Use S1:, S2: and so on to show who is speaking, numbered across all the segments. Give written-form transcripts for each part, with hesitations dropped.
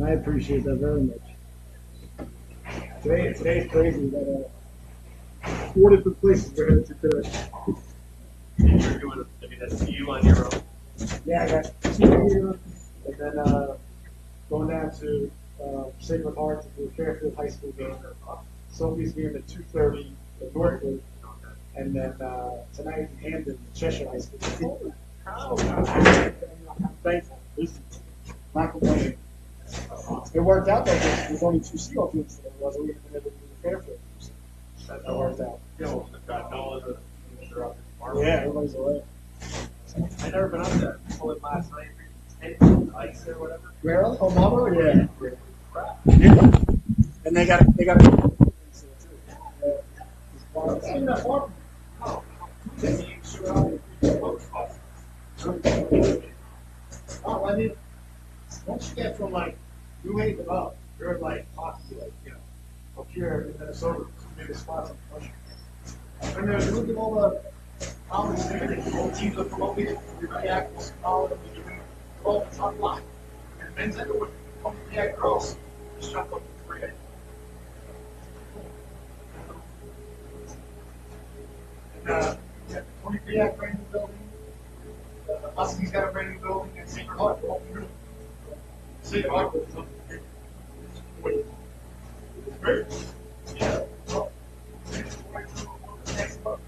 S1: I appreciate that very much. Today's crazy. That 4 different places we're headed to today.
S2: You're doing, I mean, that's you on your own.
S1: Yeah, I got 2 here, and then going down to Sacred Heart to do a Fairfield High School game. Sophie's game at 2:30 at Northwood, and then tonight in Hamden, Cheshire High School. I'm thankful. Not complaining. It worked out though. There's only 2 Seagull teams today. Otherwise, we would have been able to do the Fairfield. That worked out.
S2: God knows that they're up in
S1: Yeah, everybody's away.
S2: I've never been up there. I pulled it last night. Ice or whatever.
S1: Where else? Oh, Marlboro? Yeah. Yeah. And they got Oh, I mean, once you get from like New Haven up, you're like hockey, like, up here in Minnesota, maybe spots in the country. And then look at all the college standings, all teams are promoted, everybody acts college, all the top line. And men's everyone, girls, just trying to go to 3A. And you have the 23 Act brand new building. Huskies got a brand new building, and Sacred Heart, Sacred Heart was up. Great. Yeah. Next month.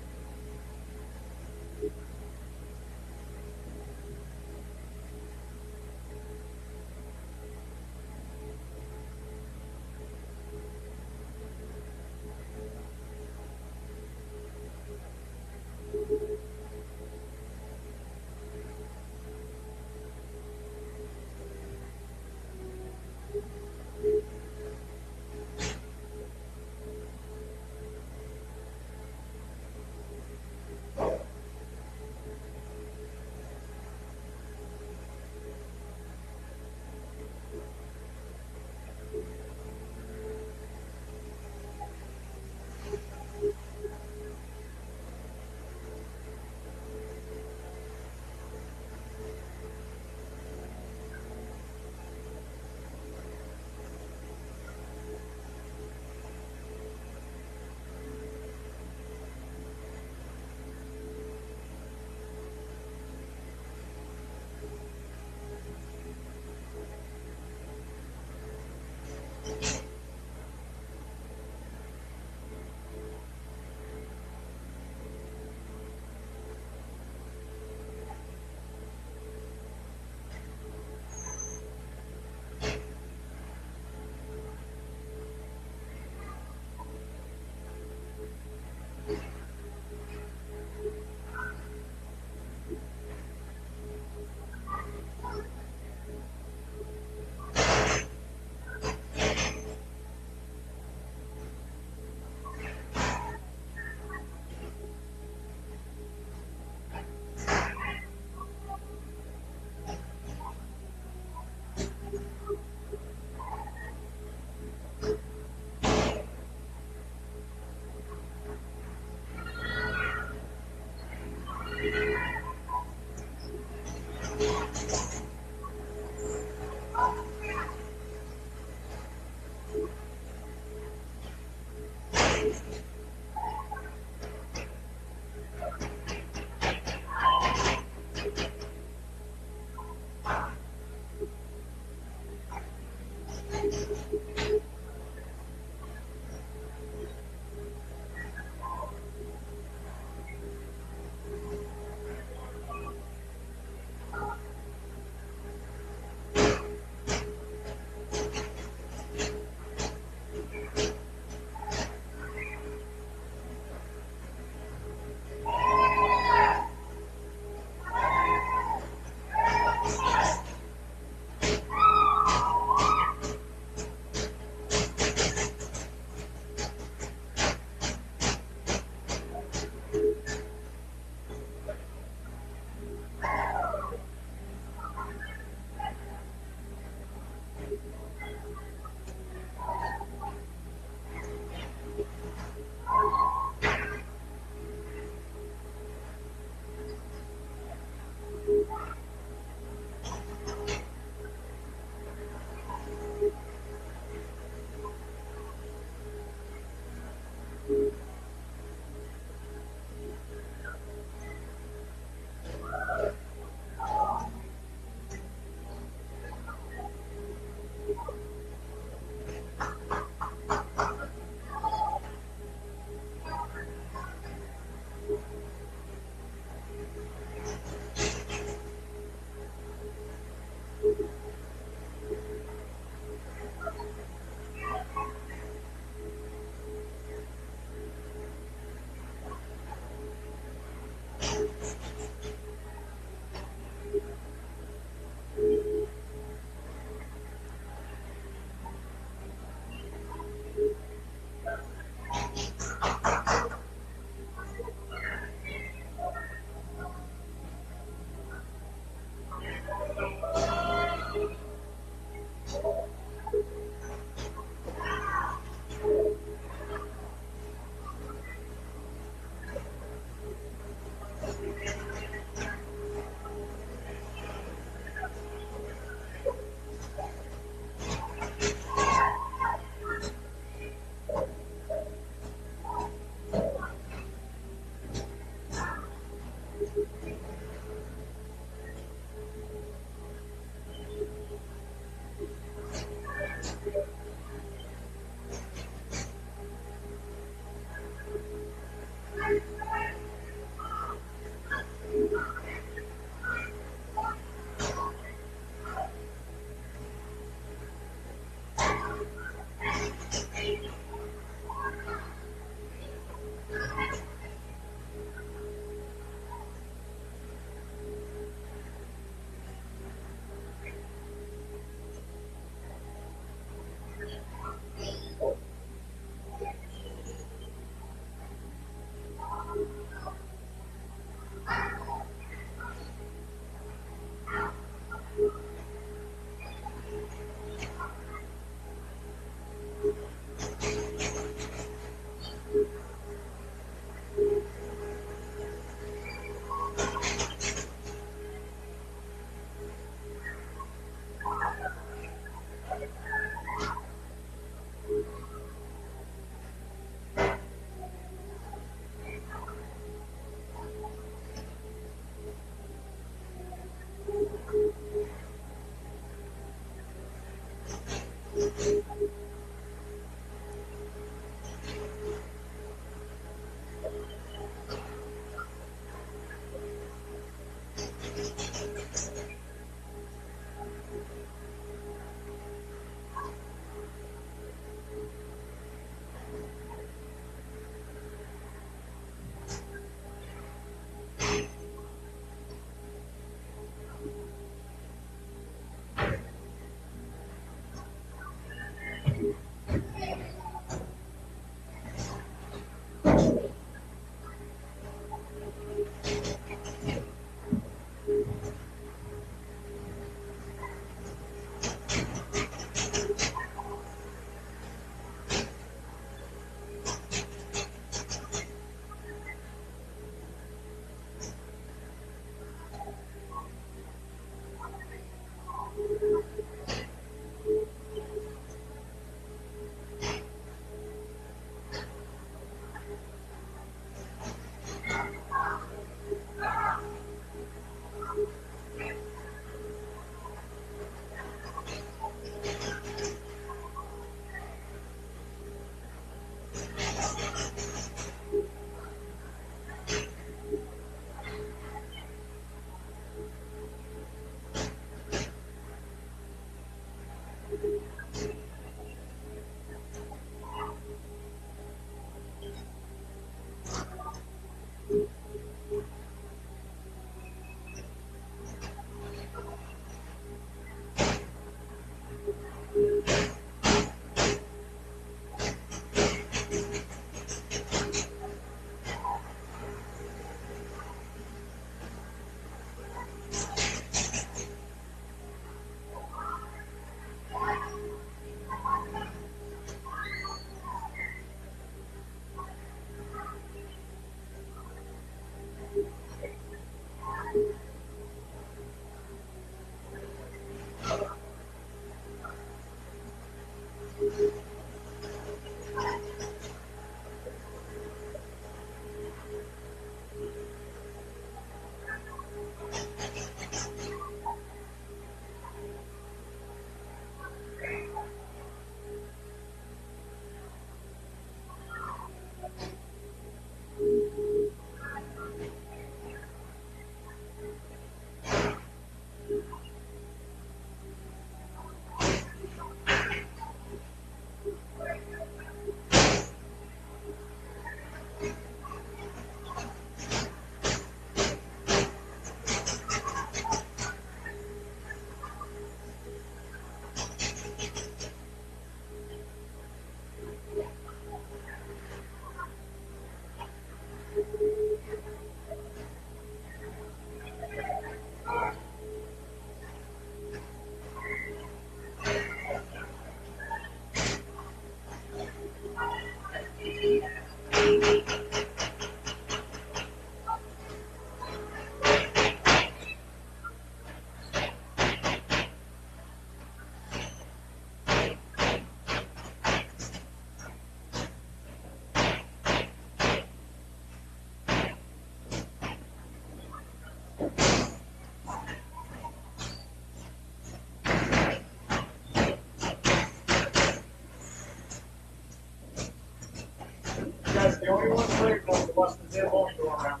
S1: Guys, the only one brave enough to bust the damn hole door around.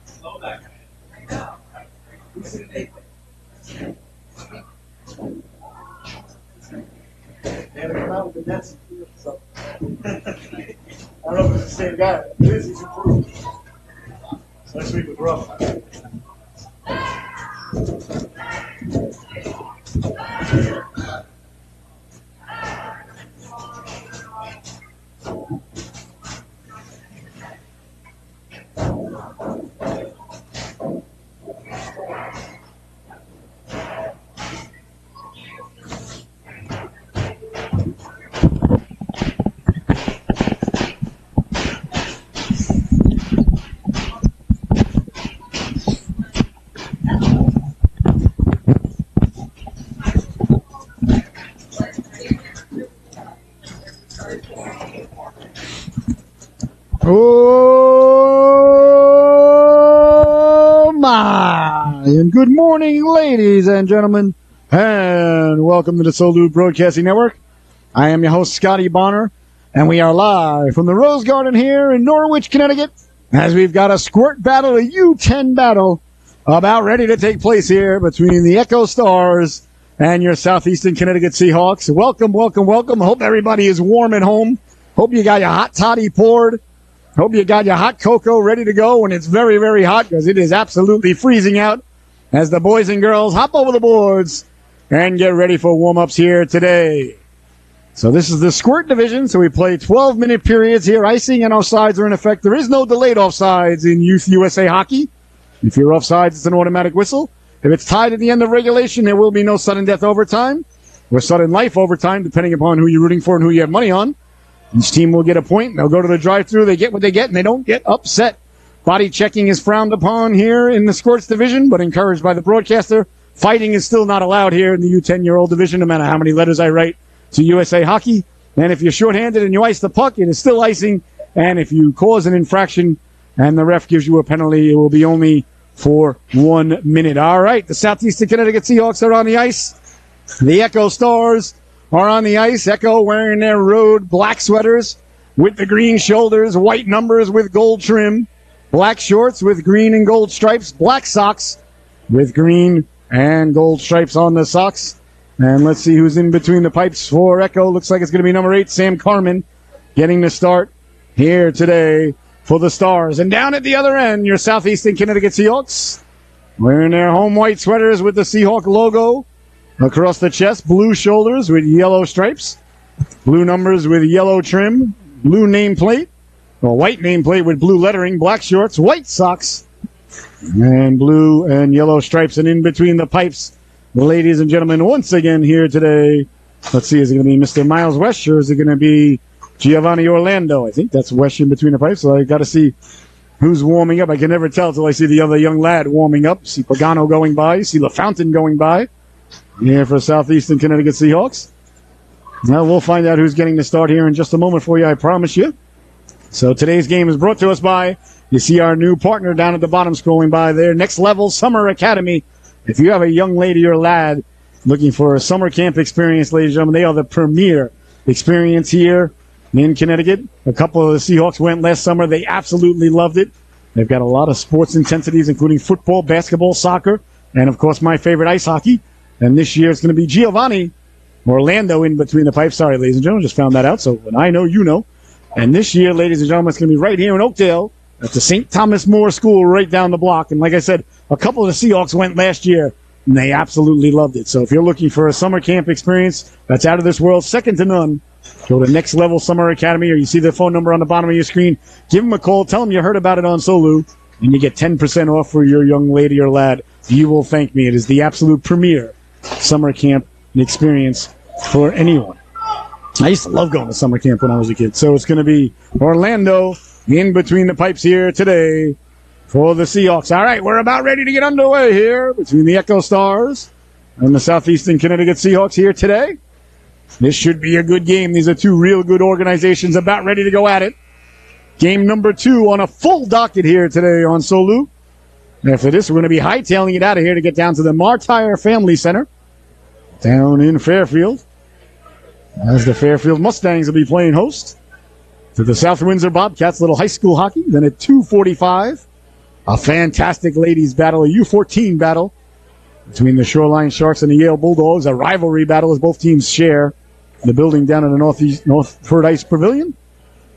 S2: Slow that guy.
S1: They had to come out with the nets and feel so. I don't know if it's the same guy. It is, he's improved. Last week was rough.
S3: Oh my! And good morning, ladies and gentlemen. And welcome to the Solu Broadcasting Network. I am your host, Scotty Bonner, and we are live from the Rose Garden here in Norwich, Connecticut, as we've got a squirt battle, a U10 battle, about ready to take place here between the Echo Stars and your Southeastern Connecticut Seahawks. Welcome, welcome, welcome. Hope everybody is warm at home. Hope you got your hot toddy poured. Hope you got your hot cocoa ready to go when it's very, very hot, because it is absolutely freezing out as the boys and girls hop over the boards and get ready for warm-ups here today. So this is the squirt division, so we play 12-minute periods here. Icing and offsides are in effect. There is no delayed offsides in Youth USA hockey. If you're offsides, it's an automatic whistle. If it's tied at the end of regulation, there will be no sudden death overtime or sudden life overtime, depending upon who you're rooting for and who you have money on. Each team will get a point. They'll go to the drive-thru. They get what they get, and they don't get upset. Body checking is frowned upon here in the squirts division, but encouraged by the broadcaster. Fighting is still not allowed here in the U10-year-old division, no matter how many letters I write to USA Hockey. And if you're shorthanded and you ice the puck, it is still icing. And if you cause an infraction and the ref gives you a penalty, it will be only for 1 minute. All right, the Southeastern Connecticut Seahawks are on the ice. The Echo Stars are on the ice. Echo wearing their road black sweaters with the green shoulders, white numbers with gold trim, black shorts with green and gold stripes, black socks with green and gold stripes on the socks. And let's see who's in between the pipes for Echo. Looks like it's going to be number 8, Sam Carmen, getting the start here today for the Stars. And down at the other end, your Southeastern Connecticut Seahawks, wearing their home white sweaters with the Seahawk logo across the chest, blue shoulders with yellow stripes, blue numbers with yellow trim, blue nameplate, or white nameplate with blue lettering, black shorts, white socks, and blue and yellow stripes. And in between the pipes, ladies and gentlemen, once again here today, let's see, is it going to be Mr. Miles West, or is it going to be Giovanni Orlando? I think that's West in between the pipes, so I got to see who's warming up. I can never tell till I see the other young lad warming up. See Pagano going by, see LaFountain going by here for Southeastern Connecticut Seahawks. Now we'll find out who's getting the start here in just a moment for you, I promise you. So today's game is brought to us by, you see our new partner down at the bottom scrolling by there, Next Level Summer Academy. If you have a young lady or lad looking for a summer camp experience, ladies and gentlemen, they are the premier experience here in Connecticut. A couple of the Seahawks went last summer. They absolutely loved it. They've got a lot of sports intensities, including football, basketball, soccer, and, of course, my favorite, ice hockey. And this year it's going to be Giovanni Orlando in between the pipes. Sorry, ladies and gentlemen, just found that out. So when I know, you know. And this year, ladies and gentlemen, it's going to be right here in Oakdale at the St. Thomas More School right down the block. And like I said, a couple of the Seahawks went last year, and they absolutely loved it. So if you're looking for a summer camp experience that's out of this world, second to none, go to Next Level Summer Academy, or you see the phone number on the bottom of your screen. Give them a call. Tell them you heard about it on Solu, and you get 10% off for your young lady or lad. You will thank me. It is the absolute premier summer camp experience for anyone. I used to love going to summer camp when I was a kid. So it's going to be Orlando in between the pipes here today for the Seahawks. All right, we're about ready to get underway here between the Echo Stars and the Southeastern Connecticut Seahawks here today. This should be a good game. These are two real good organizations about ready to go at it. Game number 2 on a full docket here today on Solu. After this, we're going to be hightailing it out of here to get down to the Martire Family Center down in Fairfield, as the Fairfield Mustangs will be playing host to the South Windsor Bobcats, little high school hockey. Then at 2:45, a fantastic ladies battle, a U14 battle between the Shoreline Sharks and the Yale Bulldogs, a rivalry battle as both teams share the building down in the Northford Ice Pavilion.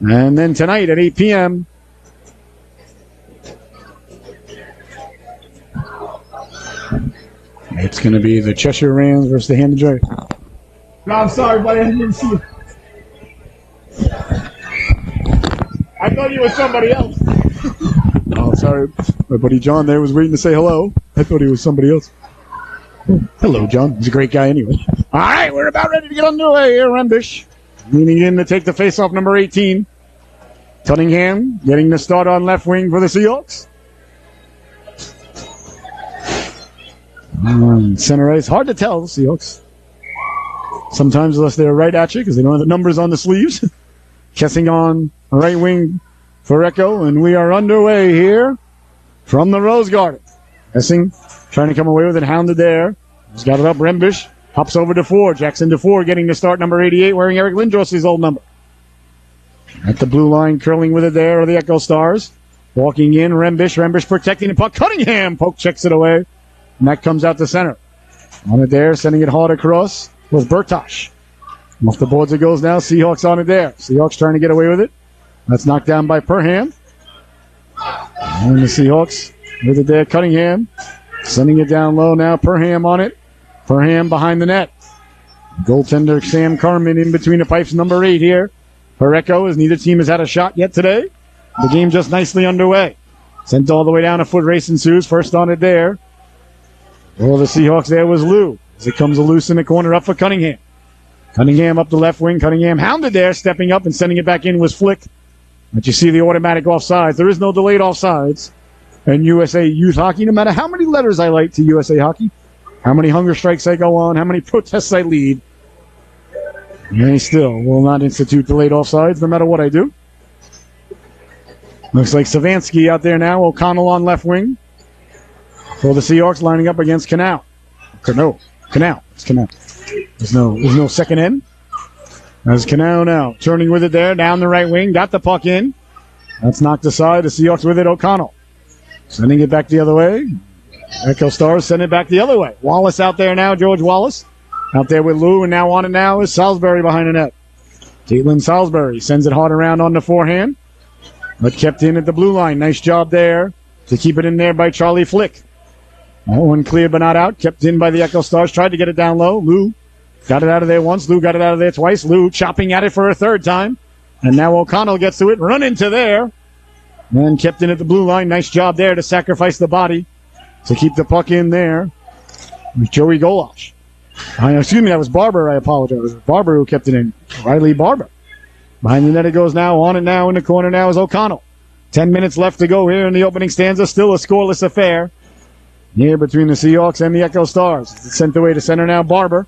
S3: And then tonight at 8 p.m., it's going to be the Cheshire Rams versus the Hampton Joy. No, I'm sorry, buddy. I didn't see you. I thought you were somebody else. Oh, sorry. My buddy John there was waiting to say hello. I thought he was somebody else. Hello, John. He's a great guy anyway. All right, we're about ready to get underway here. Rembish leaning in to take the face-off, number 18. Cunningham getting the start on left wing for the Seahawks. Center ice. Hard to tell, the Seahawks. Sometimes unless they're right at you because they don't have the numbers on the sleeves. Kessing on right wing for Echo, and we are underway here from the Rose Garden. Kessing trying to come away with it, hounded there He's got it up. Rembish hops over to 4. Jackson to 4, getting to start number 88, wearing Eric Lindros' old number. At the blue line, curling with it there are the Echo Stars. Walking in, Rembish protecting the puck. Cunningham poke checks it away. And that comes out to center. On it there, sending it hard across was Bertosh. Off the boards it goes now. Seahawks on it there. Seahawks trying to get away with it. That's knocked down by Perham. And the Seahawks with it there. Cunningham sending it down low now. Perham on it. Perham behind the net. Goaltender Sam Carmen in between the pipes, number 8 here. For Echo, as neither team has had a shot yet today. The game just nicely underway. Sent all the way down. A foot race ensues. First on it there. Well, the Seahawks there was Lou. As it comes loose in the corner up for Cunningham. Cunningham up the left wing. Cunningham hounded there, stepping up and sending it back in was Flick. But you see the automatic offsides. There is no delayed offsides. And USA Youth Hockey, no matter how many letters I write to USA Hockey, how many hunger strikes I go on, how many protests I lead, they still will not institute delayed offsides no matter what I do. Looks like Savansky out there now. O'Connell on left wing. For the Seahawks lining up against Canal. Canal. It's Canal. There's no second end. As Canal now turning with it there down the right wing. Got the puck in. That's knocked aside. The Seahawks with it. O'Connell sending it back the other way. Echo Stars send it back the other way. Wallace out there now. George Wallace out there with Lou. And now on it now is Salisbury behind the net. Caitlin Salisbury sends it hard around on the forehand. But kept in at the blue line. Nice job there to keep it in there by Charlie Flick. That one cleared but not out. Kept in by the Echo Stars. Tried to get it down low. Lou got it out of there once. Lou got it out of there twice. Lou chopping at it for a third time. And now O'Connell gets to it. Run into there. And kept in at the blue line. Nice job there to sacrifice the body to keep the puck in there. With Joey Golosh. Excuse me, that was Barber. I apologize. It was Barber who kept it in. Riley Barber. Behind the net it goes now. On it now. In the corner now is O'Connell. 10 minutes left to go here in the opening stanza. Still a scoreless affair here between the Seahawks and the Echo Stars. It's sent away to center now. Barber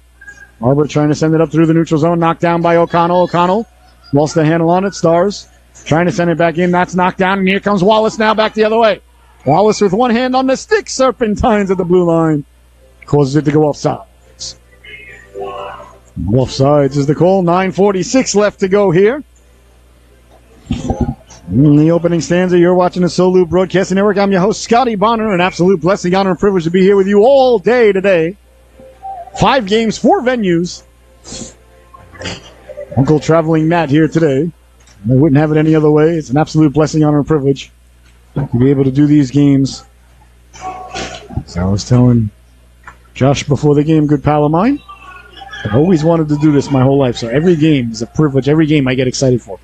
S3: trying to send it up through the neutral zone. Knocked down by O'Connell. O'Connell lost the handle on it. Stars trying to send it back in. That's knocked down. And here comes Wallace now back the other way. Wallace with one hand on the stick. Serpentines at the blue line. Causes it to go offsides. Offsides is the call. 9:46 left to go here. In the opening stanza, you're watching the Solu Broadcasting Network. I'm your host, Scotty Bonner. An absolute blessing, honor, and privilege to be here with you all day today. 5 games, 4 venues. Uncle Traveling Matt here today. I wouldn't have it any other way. It's an absolute blessing, honor, and privilege to be able to do these games. As I was telling Josh before the game, good pal of mine, I've always wanted to do this my whole life, so every game is a privilege. Every game I get excited for.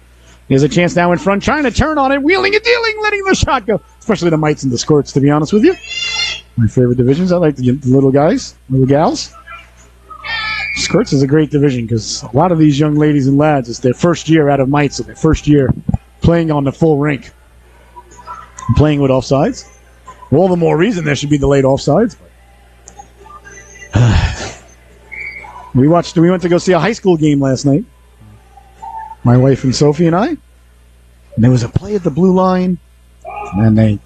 S3: There's a chance now in front, trying to turn on it, wheeling and dealing, letting the shot go. Especially the mites and the squirts, to be honest with you. My favorite divisions. I like the little guys, little gals. Skirts is a great division because a lot of these young ladies and lads, it's their first year out of mites, so their first year playing on the full rink and playing with offsides. All the more reason there should be delayed offsides. We went to go see a high school game last night. My wife and Sophie and I. And there was a play at the blue line, and they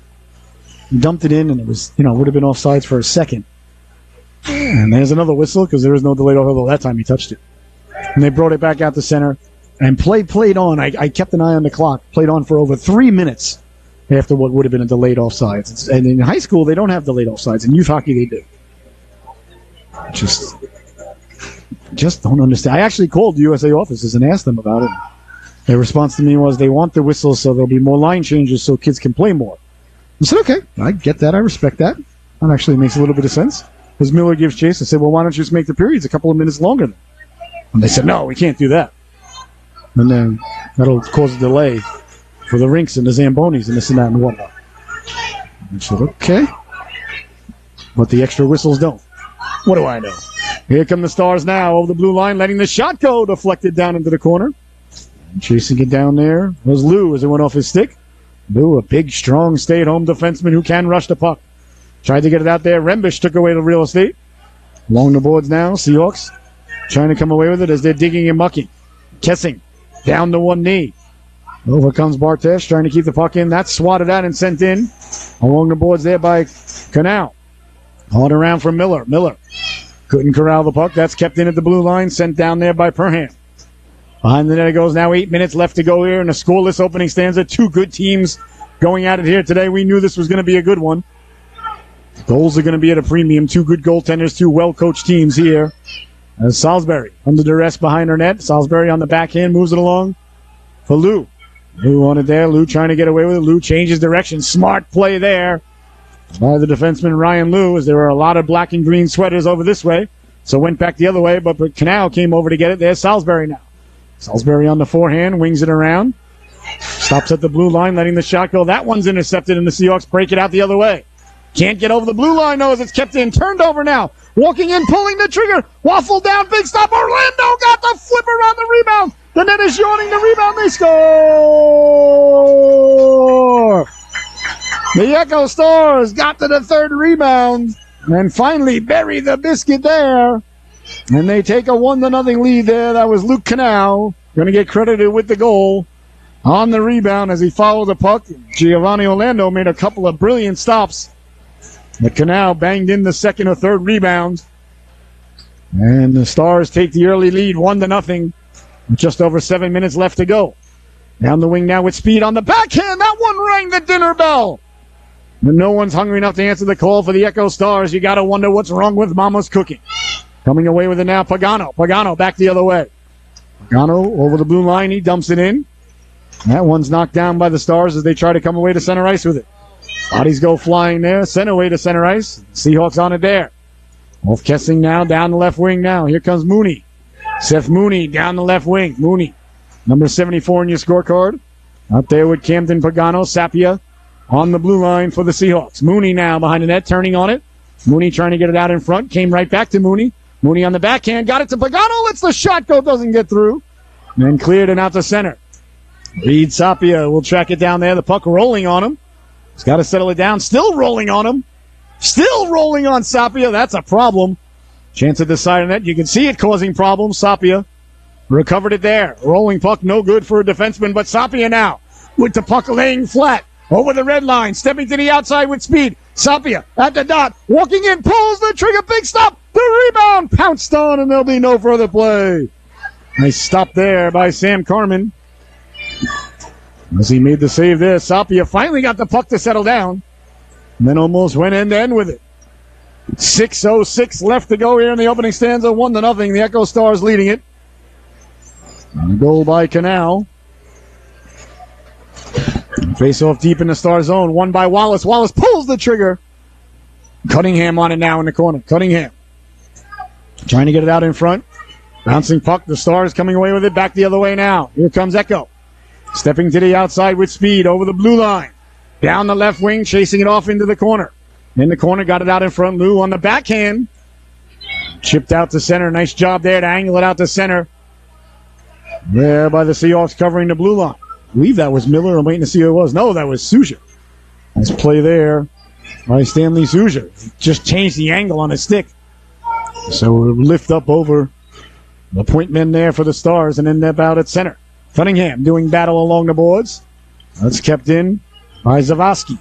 S3: dumped it in, and it was, would have been offsides for a second. And there's another whistle because there was no delayed, although that time he touched it. And they brought it back out to center, and played on. I kept an eye on the clock. Played on for over 3 minutes after what would have been a delayed offsides. And in high school, they don't have delayed offsides. In youth hockey, they do. Just don't understand. I actually called the USA offices and asked them about it. Their response to me was they want the whistles so there'll be more line changes so kids can play more. I said, okay, I get that. I respect that. That actually makes a little bit of sense. As Miller gives chase, I said, well, why don't you just make the periods a couple of minutes longer? And they said, no, we can't do that. And then that'll cause a delay for the rinks and the Zambonis and this and that and whatnot. I said, okay. But the extra whistles don't. What do I know? Here come the Stars now over the blue line, letting the shot go, deflected down into the corner. And chasing it down there was Lou as it went off his stick. Lou, a big, strong, stay-at-home defenseman who can rush the puck. Tried to get it out there. Rembish took away the real estate. Along the boards now, Seahawks trying to come away with it as they're digging and mucking. Kessing down to one knee. Over comes Bartesh trying to keep the puck in. That's swatted out and sent in. Along the boards there by Canal. Hard around for Miller. Miller Couldn't corral the puck. That's kept in at the blue line, sent down there by Perham. Behind the net it goes now. 8 minutes left to go here in a scoreless opening stanza. Two good teams going at it here today. We knew this was going to be a good one. Goals are going to be at a premium. Two good goaltenders, two well-coached teams here. As Salisbury under duress behind her net. Salisbury on the backhand moves it along for Lou. Lou on it there. Lou trying to get away with it. Lou changes direction. Smart play there by the defenseman Ryan Lou, as there were a lot of black and green sweaters over this way. So went back the other way, but Canal came over to get it. There's Salisbury now. Salisbury on the forehand, wings it around. Stops at the blue line, letting the shot go. That one's intercepted, and the Seahawks break it out the other way. Can't get over the blue line, though, as it's kept in. Turned over now. Walking in, pulling the trigger. Waffle down, big stop. Orlando got the flipper on the rebound. The net is yawning. The rebound, they score! The Echo Stars got to the third rebound and finally bury the biscuit there. And they take a 1-0 lead there. That was Luke Canal. Going to get credited with the goal on the rebound as he followed the puck. Giovanni Orlando made a couple of brilliant stops. But Canal banged in the second or third rebound. And the Stars take the early lead 1-0 with just over 7 minutes left to go. Down the wing now with speed on the backhand. That one rang the dinner bell. And no one's hungry enough to answer the call for the Echo Stars. You got to wonder what's wrong with Mama's cooking. Coming away with it now, Pagano. Pagano back the other way. Pagano over the blue line. He dumps it in. That one's knocked down by the Stars as they try to come away to center ice with it. Bodies go flying there. Sent away to center ice. Seahawks on it there. Wolf Kessing now down the left wing now. Here comes Mooney. Seth Mooney down the left wing. Mooney, number 74 in your scorecard. Out there with Camden Pagano. Sapia on the blue line for the Seahawks. Mooney now behind the net, turning on it. Mooney trying to get it out in front. Came right back to Mooney. Mooney on the backhand. Got it to Pagano. Lets the shot go. Doesn't get through. And cleared it out to center. Reed Sapia will track it down there. The puck rolling on him. He's got to settle it down. Still rolling on him. Still rolling on Sapia. That's a problem. Chance at the side of net. You can see it causing problems. Sapia recovered it there. Rolling puck, no good for a defenseman, but Sapia now with the puck laying flat over the red line, stepping to the outside with speed. Sapia at the dot, walking in, pulls the trigger, big stop. The rebound pounced on, and there'll be no further play. Nice stop there by Sam Carmen. As he made the save there, Sapia finally got the puck to settle down, and then almost went end-to-end with it. 6:06 left to go here in the opening stanza, 1-0. The Echo Stars leading it. And a goal by Canal. Face off deep in the Star zone, won by Wallace. Wallace pulls the trigger. Cunningham on it now in the corner. Cunningham trying to get it out in front. Bouncing puck. The Stars coming away with it. Back the other way now. Here comes Echo. Stepping to the outside with speed over the blue line. Down the left wing, chasing it off into the corner. In the corner, got it out in front. Lou on the backhand. Chipped out to center. Nice job there to angle it out to center. There by the Seahawks covering the blue line. I believe that was Miller. I'm waiting to see who it was. No, that was Souza. Nice play there by Stanley Souza. Just changed the angle on his stick. So we'll lift up over the point men there for the Stars and end up out at center. Cunningham doing battle along the boards. That's kept in by Zavosky.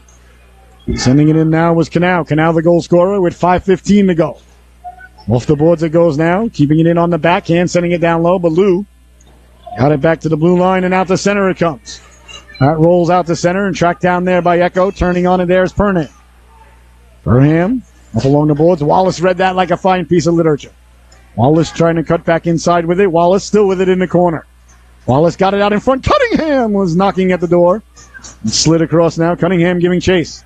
S3: Sending it in now was Canal. Canal the goal scorer with 5:15 to go. Off the boards it goes now. Keeping it in on the backhand, sending it down low. But Lou got it back to the blue line, and out to center it comes. That rolls out to center and tracked down there by Echo. Turning on it there is Perham. Perham up along the boards. Wallace read that like a fine piece of literature. Wallace trying to cut back inside with it. Wallace still with it in the corner. Wallace got it out in front. Cunningham was knocking at the door. And slid across now. Cunningham giving chase.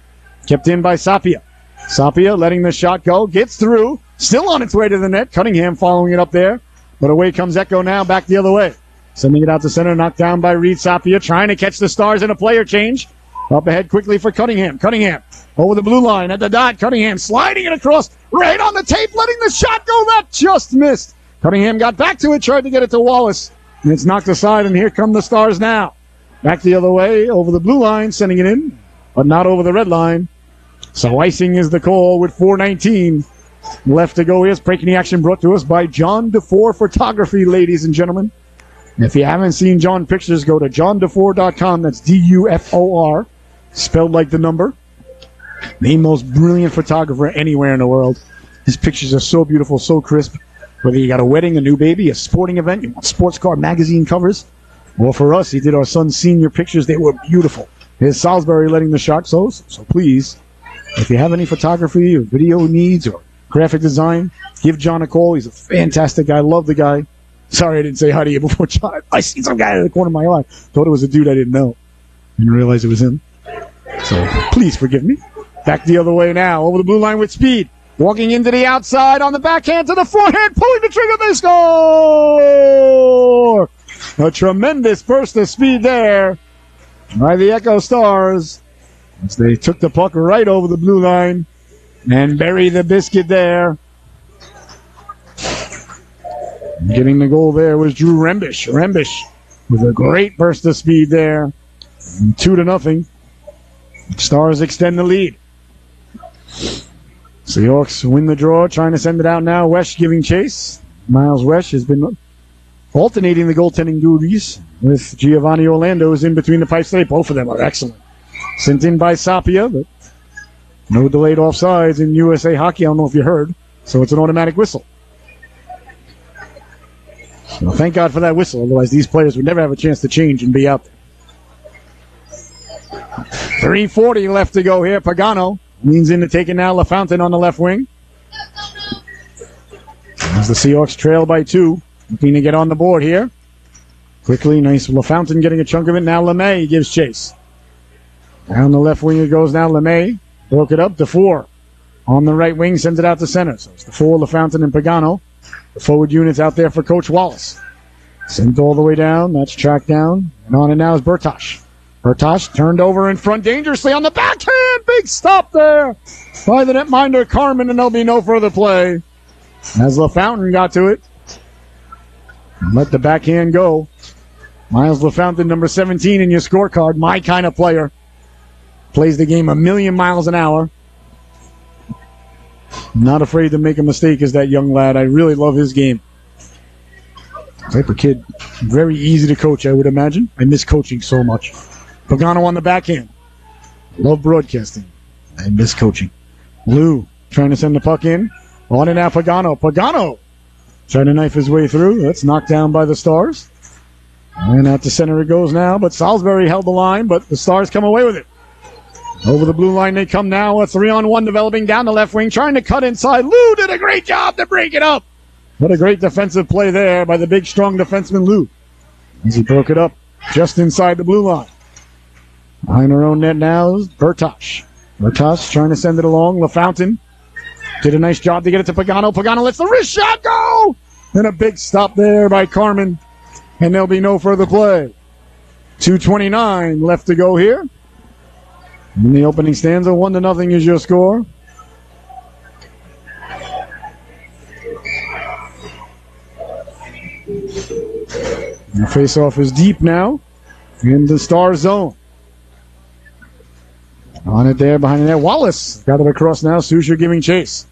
S3: Kept in by Sapia. Sapia letting the shot go. Gets through. Still on its way to the net. Cunningham following it up there. But away comes Echo now. Back the other way. Sending it out to center. Knocked down by Reed Sapia. Trying to catch the Stars in a player change. Up ahead quickly for Cunningham. Cunningham over the blue line at the dot. Cunningham sliding it across. Right on the tape. Letting the shot go. That just missed. Cunningham got back to it. Tried to get it to Wallace. And it's knocked aside. And here come the Stars now. Back the other way over the blue line. Sending it in. But not over the red line. So icing is the call with 4:19 left to go. Here's breaking the action brought to us by John DeFore Photography, ladies and gentlemen. If you haven't seen John pictures, go to johndefor.com. That's DUFOR, spelled like the number. The most brilliant photographer anywhere in the world. His pictures are so beautiful, so crisp. Whether you got a wedding, a new baby, a sporting event, you want sports car magazine covers. Well, for us, he did our son's senior pictures. They were beautiful. Here's Salisbury letting the Sharks host. So please, if you have any photography or video needs or graphic design, give John a call. He's a fantastic guy. Love the guy. Sorry I didn't say hi to you before, John. I seen some guy in the corner of my eye. Thought it was a dude I didn't know. Didn't realize it was him. So please forgive me. Back the other way now. Over the blue line with speed. Walking into the outside on the backhand to the forehand. Pulling the trigger. They score! A tremendous burst of speed there by the Echo Stars as they took the puck right over the blue line and buried the biscuit there. Getting the goal there was Drew Rembish. Rembish with a great burst of speed there. 2-0. Stars extend the lead. Seahawks win the draw, trying to send it out now. Wesh giving chase. Miles Wesh has been alternating the goaltending duties with Giovanni Orlando is in between the pipes today. Both of them are excellent. Sent in by Sapia, but no delayed offsides in USA Hockey. I don't know if you heard. So it's an automatic whistle. Well, thank God for that whistle. Otherwise, these players would never have a chance to change and be out there. 3:40 left to go here. Pagano leans in to take it now. LaFountain on the left wing. As the Seahawks trail by 2. Looking to get on the board here. Quickly, nice LaFountain getting a chunk of it. Now LeMay gives chase. Down the left wing it goes now. LeMay broke it up. DeFore on the right wing sends it out to center. So it's DeFore, LaFountain, and Pagano. The forward unit's out there for Coach Wallace. Sent all the way down. That's tracked down. And on it now is Bertosh. Bertosh turned over in front dangerously on the backhand. Big stop there by the netminder Carmen, and there'll be no further play. As LaFountain got to it. Let the backhand go. Miles LaFountain, number 17 in your scorecard. My kind of player. Plays the game a million miles an hour. Not afraid to make a mistake as that young lad. I really love his game. Type of kid. Very easy to coach, I would imagine. I miss coaching so much. Pagano on the backhand. Love broadcasting. I miss coaching. Lou trying to send the puck in. On and now Pagano. Pagano trying to knife his way through. That's knocked down by the Stars. And out to center it goes now. But Salisbury held the line, but the Stars come away with it. Over the blue line they come now. A 3-on-1 developing down the left wing. Trying to cut inside. Lou did a great job to break it up. What a great defensive play there by the big, strong defenseman Lou. As he broke it up just inside the blue line. Behind our own net now is Bertosh. Bertosh trying to send it along. LaFountain did a nice job to get it to Pagano. Pagano lets the wrist shot go! And a big stop there by Carmen. And there'll be no further play. 2:29 left to go here. In the opening stanza, 1-0 is your score. The face-off is deep now in the Star zone. On it there, behind it there. Wallace got it across now. Souza giving chase.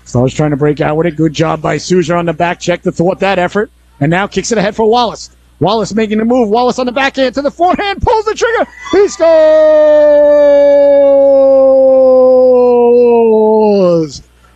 S3: Stars trying to break out with it. Good job by Souza on the back check to thwart that effort. And now kicks it ahead for Wallace. Wallace making the move. Wallace on the backhand to the forehand. Pulls the trigger. He scores!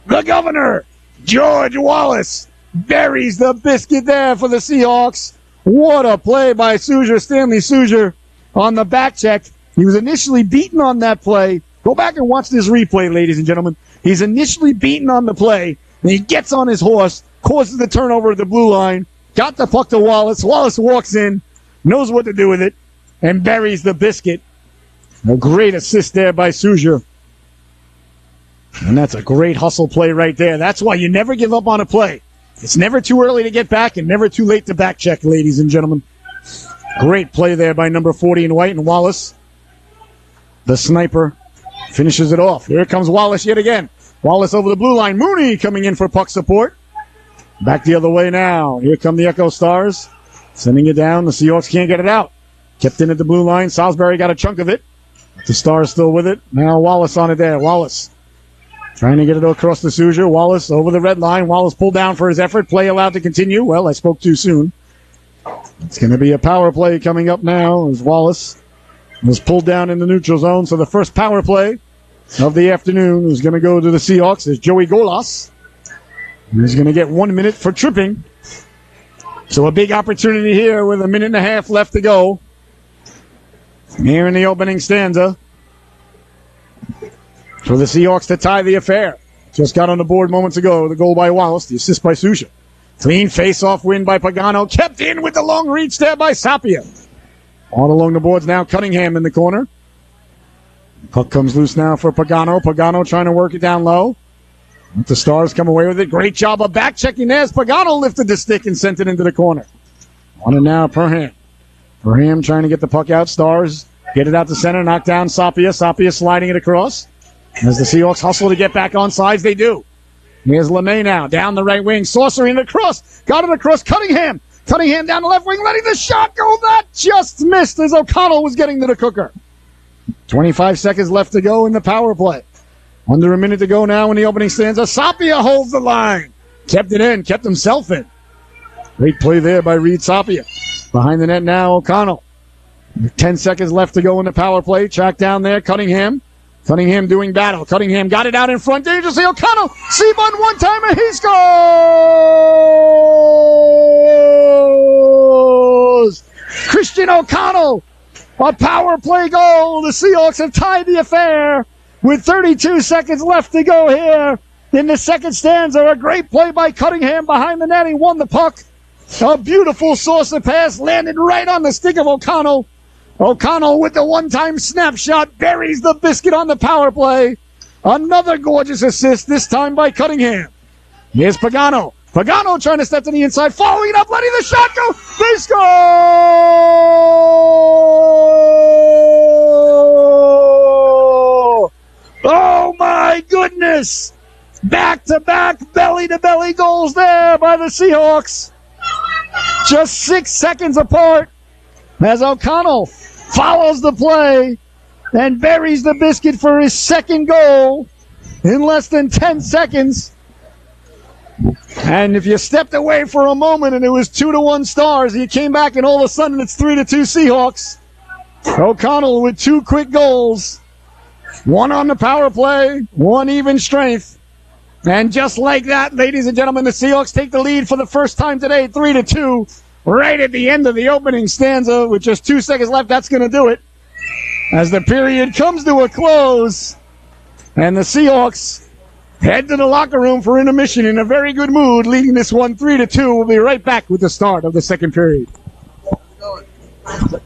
S3: The governor, George Wallace, buries the biscuit there for the Seahawks. What a play by Souza, Stanley Souza, on the back check. He was initially beaten on that play. Go back and watch this replay, ladies and gentlemen. He's initially beaten on the play, and he gets on his horse, causes the turnover at the blue line, got the puck to Wallace. Wallace walks in, knows what to do with it, and buries the biscuit. A great assist there by Souza. And that's a great hustle play right there. That's why you never give up on a play. It's never too early to get back and never too late to back check, ladies and gentlemen. Great play there by number 40 in white, and Wallace, the sniper, finishes it off. Here comes Wallace yet again. Wallace over the blue line. Mooney coming in for puck support. Back the other way now. Here come the Echo Stars. Sending it down. The Seahawks can't get it out. Kept in at the blue line. Salisbury got a chunk of it. The Stars still with it. Now Wallace on it there. Wallace trying to get it across to Souza. Wallace over the red line. Wallace pulled down for his effort. Play allowed to continue. Well, I spoke too soon. It's going to be a power play coming up now as Wallace was pulled down in the neutral zone. So the first power play of the afternoon is going to go to the Seahawks as Joey Golas He's going to get 1 minute for tripping. So a big opportunity here with a minute and a half left to go. Here in the opening stanza. For the Seahawks to tie the affair. Just got on the board moments ago. The goal by Wallace, the assist by Suja. Clean face-off win by Pagano. Kept in with the long reach there by Sapia. All along the boards now, Cunningham in the corner. Puck comes loose now for Pagano. Pagano trying to work it down low. Let the Stars come away with it. Great job of back-checking there as Pagano lifted the stick and sent it into the corner. On it now, Perham. Perham trying to get the puck out. Stars get it out to center, knock down Sapia. Sapia sliding it across. As the Seahawks hustle to get back on sides, they do. Here's LeMay now, down the right wing. Sorcery across. Got it across Cunningham. Cunningham down the left wing, letting the shot go. That just missed as O'Connell was getting to the cooker. 25 seconds left to go in the power play. Under a minute to go now in the opening stanza. Sapia holds the line. Kept it in, kept himself in. Great play there by Reed Sapia. Behind the net now, O'Connell. 10 seconds left to go in the power play. Track down there, Cunningham. Cunningham doing battle. Cunningham got it out in front dangerously. O'Connell, C-Bun one-timer, he scores! Christian O'Connell, a power play goal. The Seahawks have tied the affair with 32 seconds left to go here in the second stanza. A great play by Cunningham behind the net. He won the puck. A beautiful saucer pass landed right on the stick of O'Connell. O'Connell with the one-time snapshot buries the biscuit on the power play. Another gorgeous assist, this time by Cunningham. Here's Pagano. Pagano trying to step to the inside, following it up, letting the shot go. They score! Oh, my goodness! Back-to-back, belly-to-belly goals there by the Seahawks. Just 6 seconds apart as O'Connell follows the play and buries the biscuit for his second goal in less than 10 seconds. And if you stepped away for a moment and it was 2-1 Stars, you came back and all of a sudden it's 3-2 Seahawks. O'Connell with 2 quick goals. 1 on the power play, 1 even strength. And just like that, ladies and gentlemen, the Seahawks take the lead for the first time today, 3-2. Right at the end of the opening stanza with just 2 seconds left. That's going to do it. As the period comes to a close and the Seahawks head to the locker room for intermission in a very good mood, leading this one 3-2. We'll be right back with the start of the second period.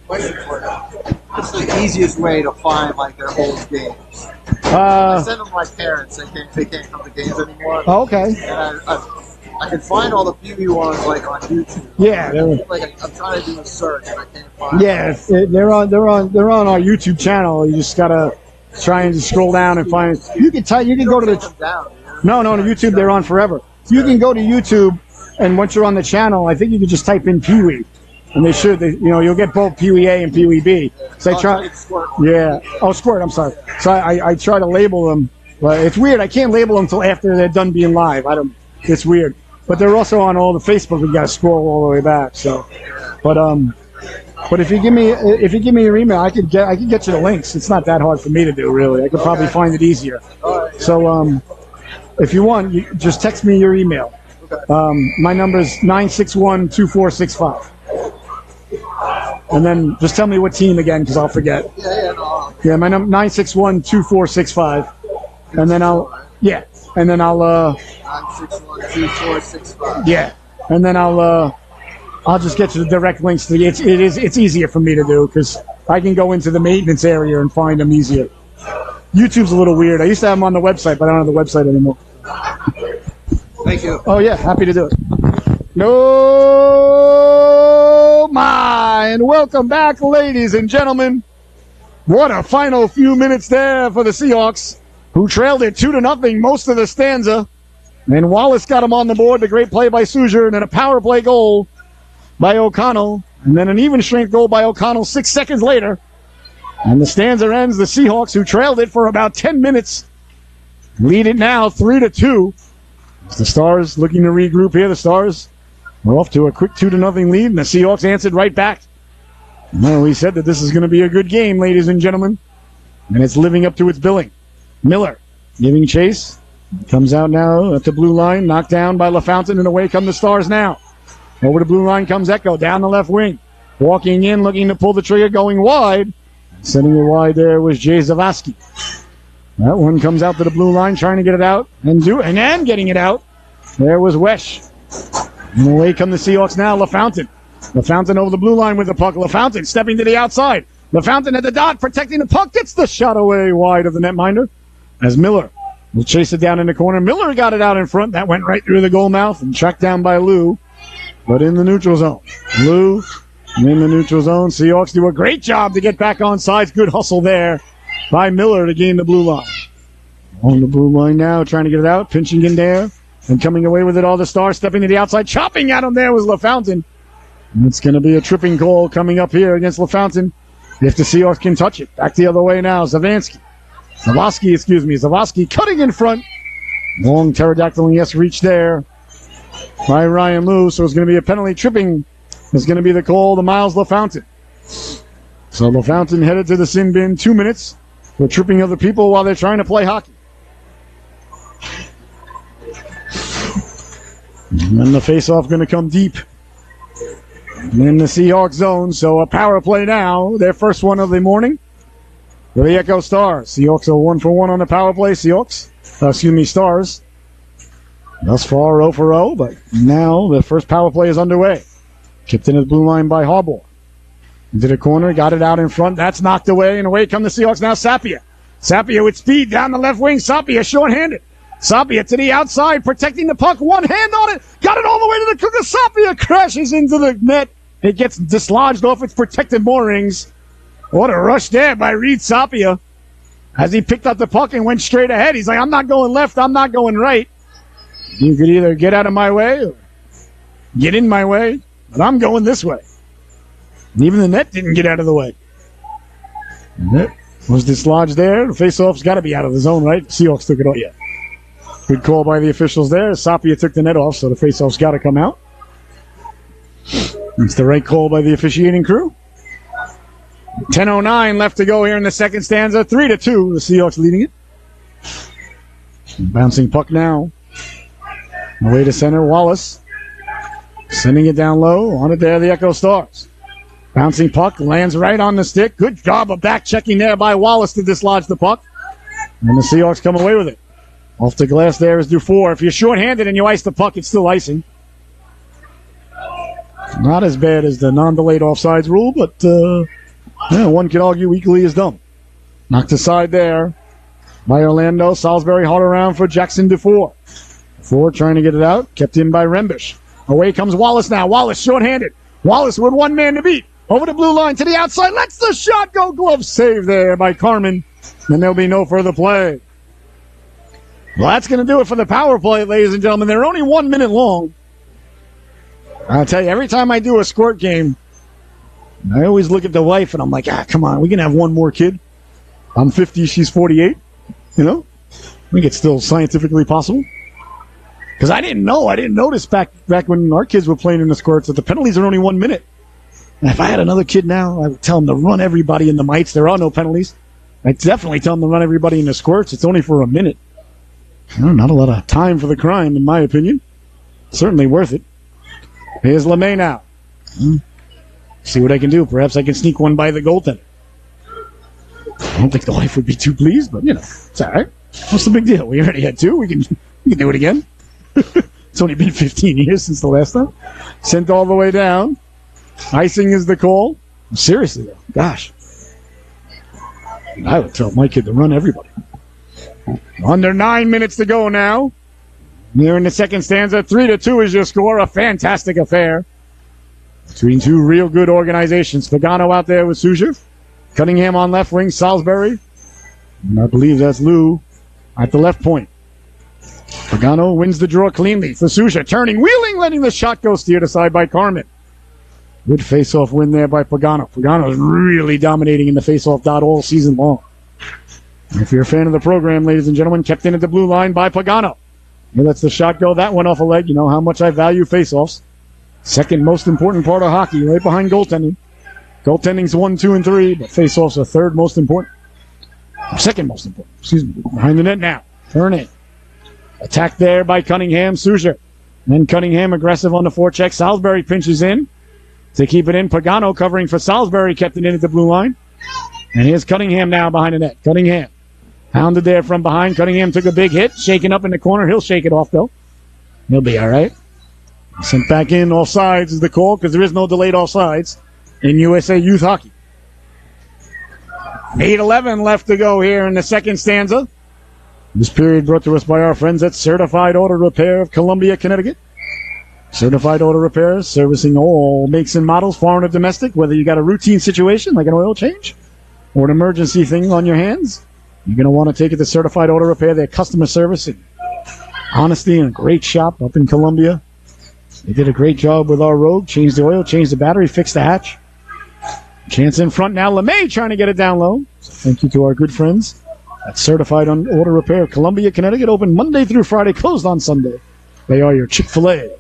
S4: What's the easiest way to find like their old games? I send them to my parents. They can't come to games anymore.
S3: Oh, okay.
S4: And I can find all the Pee-wee ones like on YouTube.
S3: Yeah,
S4: like I'm trying to do a search and I can't find.
S3: Yeah, they're on our YouTube channel. You just gotta try and just scroll down and find. You can go to the. No, on YouTube they're on forever. You can go to YouTube, and once you're on the channel, I think you can just type in Pee-wee, and you'll get both Pee-wee A and Pee-wee B. So I try. Yeah. Oh, Squirt. I'm sorry. So I try to label them. But it's weird. I can't label them until after they're done being live. It's weird. But they're also on all the Facebook. We got to scroll all the way back. So, but if you give me your email, I could get you the links. It's not that hard for me to do, really. I could probably find it easier. So, if you want, you just text me your email. My number is 961-2465. And then just tell me what team again, because I'll forget. Yeah, my number 961-2465. And then I'll
S4: 961-2465.
S3: Yeah, and then I'll just get you the direct links to it's easier for me to do because I can go into the maintenance area and find them easier. YouTube's a little weird. I used to have them on the website, but I don't have the website anymore.
S4: Thank you.
S3: Oh yeah, happy to do it. No, my, and welcome back, ladies and gentlemen. What a final few minutes there for the Seahawks, who trailed it 2-0 most of the stanza. And Wallace got him on the board. The great play by Suja, and then a power play goal by O'Connell, and then an even strength goal by O'Connell 6 seconds later. And the stanza ends. The Seahawks, who trailed it for about 10 minutes, lead it now 3-2. The Stars looking to regroup here. The Stars are off to a quick 2-0 lead, and the Seahawks answered right back. Well, we said that this is going to be a good game, ladies and gentlemen, and it's living up to its billing. Miller giving chase. Comes out now at the blue line, knocked down by LaFountain, and away come the Stars now. Over the blue line comes Echo, down the left wing. Walking in, looking to pull the trigger, going wide. Sending it wide there was Jay Zavosky. That one comes out to the blue line, trying to get it out, and getting it out. There was Wesh. And away come the Seahawks now, LaFountain. LaFountain over the blue line with the puck. LaFountain stepping to the outside. LaFountain at the dot, protecting the puck, gets the shot away wide of the netminder. As Miller will chase it down in the corner. Miller got it out in front. That went right through the goal mouth and tracked down by Lou, but in the neutral zone. Lou in the neutral zone. Seahawks do a great job to get back on sides. Good hustle there by Miller to gain the blue line. On the blue line now, trying to get it out, pinching in there, and coming away with it all the Stars, stepping to the outside, chopping at him there was LaFountain. And it's going to be a tripping call coming up here against LaFountain if the Seahawks can touch it. Back the other way now, Zavosky cutting in front. Long pterodactyl reach there by Ryan Lou, so it's going to be a penalty. Tripping is going to be the call to Miles LaFountain. So LaFountain headed to the sin bin, 2 minutes for tripping other people while they're trying to play hockey. And the face-off going to come deep in the Seahawks zone. So a power play now, their first one of the morning for the Echo Stars. Seahawks are 1 for 1 on the power play. Stars. Thus far 0 for 0, but now the first power play is underway. Kicked into the blue line by Harbaugh. Into the corner, got it out in front. That's knocked away, and away come the Seahawks now. Sapia with speed down the left wing. Sapia short-handed. Sapia to the outside, protecting the puck. One hand on it. Got it all the way to the cooker. Sapia crashes into the net. It gets dislodged off its protected moorings. What a rush there by Reed Sapia. As he picked up the puck and went straight ahead. He's like, I'm not going left. I'm not going right. You could either get out of my way or get in my way, but I'm going this way. And even the net didn't get out of the way. The net was dislodged there. The face-off's got to be out of the zone, right? The Seahawks took it off. Yeah. Good call by the officials there. Sapia took the net off, so the face-off's got to come out. It's the right call by the officiating crew. 10:09 left to go here in the second stanza. 3-2. The Seahawks leading it. Bouncing puck now. Away to center, Wallace. Sending it down low. On it there, the Echo Stars. Bouncing puck, lands right on the stick. Good job of back checking there by Wallace to dislodge the puck. And the Seahawks come away with it. Off the glass there is Dufour. If you're short-handed and you ice the puck, it's still icing. Not as bad as the non-delayed offsides rule, but one could argue equally as dumb. Knocked aside there by Orlando. Salisbury hard around for Jackson Dufour. Dufour trying to get it out. Kept in by Rembish. Away comes Wallace now. Wallace short-handed. Wallace with one man to beat. Over the blue line to the outside. Lets the shot go. Glove save there by Carmen. And there'll be no further play. Well, that's going to do it for the power play, ladies and gentlemen. They're only 1 minute long. I'll tell you, every time I do a squirt game, I always look at the wife and I'm like, come on, we can have one more kid. I'm 50, she's 48. You know? I think it's still scientifically possible. Because I didn't notice back when our kids were playing in the squirts that the penalties are only 1 minute. And if I had another kid now, I would tell him to run everybody in the mites. There are no penalties. I'd definitely tell him to run everybody in the squirts. It's only for a minute. Not a lot of time for the crime, in my opinion. Certainly worth it. Here's LeMay now. See what I can do. Perhaps I can sneak one by the goaltender. I don't think the wife would be too pleased, but, it's all right. What's the big deal? We already had two. We can do it again. It's only been 15 years since the last time. Sent all the way down. Icing is the call. Seriously, though. Gosh. I would tell my kid to run everybody. Under 9 minutes to go now. Here in the second stanza, 3-2 is your score. A fantastic affair between two real good organizations. Pagano out there with Sousa. Cunningham on left wing. Salisbury. And I believe that's Lou at the left point. Pagano wins the draw cleanly for Sousa. Turning, wheeling, letting the shot go steered aside by Carmen. Good face-off win there by Pagano. Pagano is really dominating in the face-off dot all season long. And if you're a fan of the program, ladies and gentlemen, kept in at the blue line by Pagano. He lets the shot go. That went off a leg. You know how much I value face-offs. Second most important part of hockey, right behind goaltending. Goaltending's 1, 2, and 3, but face-offs are third most important. Second most important. Excuse me. Behind the net now. Turn in. Attacked there by Cunningham, Sousa. Then Cunningham aggressive on the forecheck. Salisbury pinches in to keep it in. Pagano covering for Salisbury, kept it in at the blue line. And here's Cunningham now behind the net. Cunningham hounded there from behind. Cunningham took a big hit, shaken up in the corner. He'll shake it off, though. He'll be all right. Sent back in. Offsides is the call because there is no delayed offsides in USA Youth Hockey. 8:11 left to go here in the second stanza. This period brought to us by our friends at Certified Auto Repair of Columbia, Connecticut. Certified Auto Repair, servicing all makes and models, foreign or domestic, whether you got a routine situation like an oil change or an emergency thing on your hands. You're going to want to take it to Certified Auto Repair. Their customer service and honesty and a great shop up in Columbia. They did a great job with our Rogue. Changed the oil, changed the battery, fixed the hatch. Chance in front now. LeMay trying to get it down low. So thank you to our good friends at Certified Auto Repair, Columbia, Connecticut. Open Monday through Friday, closed on Sunday. They are your Chick-fil-A.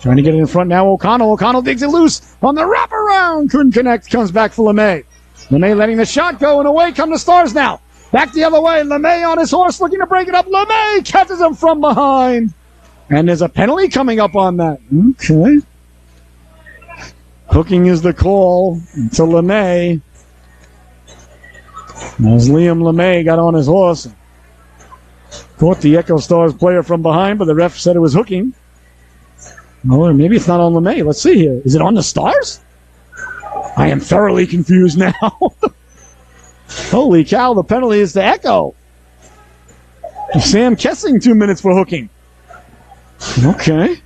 S3: Trying to get it in front now. O'Connell. O'Connell digs it loose on the wraparound. Couldn't connect. Comes back for LeMay. LeMay letting the shot go, and away come the Stars now. Back the other way. LeMay on his horse looking to break it up. LeMay catches him from behind. And there's a penalty coming up on that. Okay. Hooking is the call to LeMay. As Liam LeMay got on his horse. Caught the Echo Stars player from behind, but the ref said it was hooking. Oh, maybe it's not on LeMay. Let's see here. Is it on the Stars? I am thoroughly confused now. Holy cow, the penalty is to Echo. Sam Kessing, 2 minutes for hooking. Okay.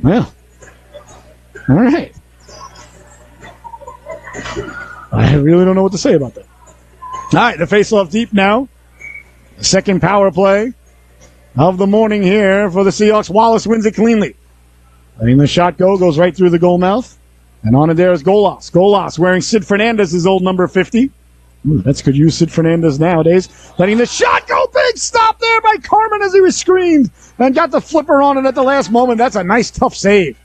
S3: Well. All right. I really don't know what to say about that. All right, the face-off deep now. The second power play of the morning here for the Seahawks. Wallace wins it cleanly. Letting the shot go, goes right through the goal mouth. And on it there is Golas. Golas wearing Sid Fernandez's old number 50. Ooh, that's good use, Sid Fernandez nowadays. Letting the shot go, big stop there by Carmen as he was screened. And got the flipper on it at the last moment. That's a nice, tough save.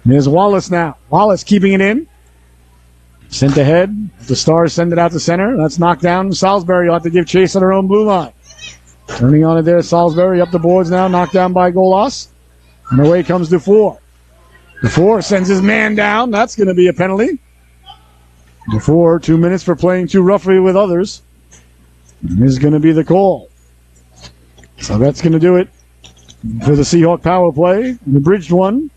S3: There's Wallace now. Wallace keeping it in. Sent ahead. The Stars send it out to center. That's knocked down. Salisbury will have to give chase on their own blue line. Turning on it there, Salisbury up the boards now, knocked down by Golas. And away comes DeFore. DeFore sends his man down. That's going to be a penalty. DeFore, 2 minutes for playing too roughly with others. And this is going to be the call. So that's going to do it for the Seahawk power play. The bridged one.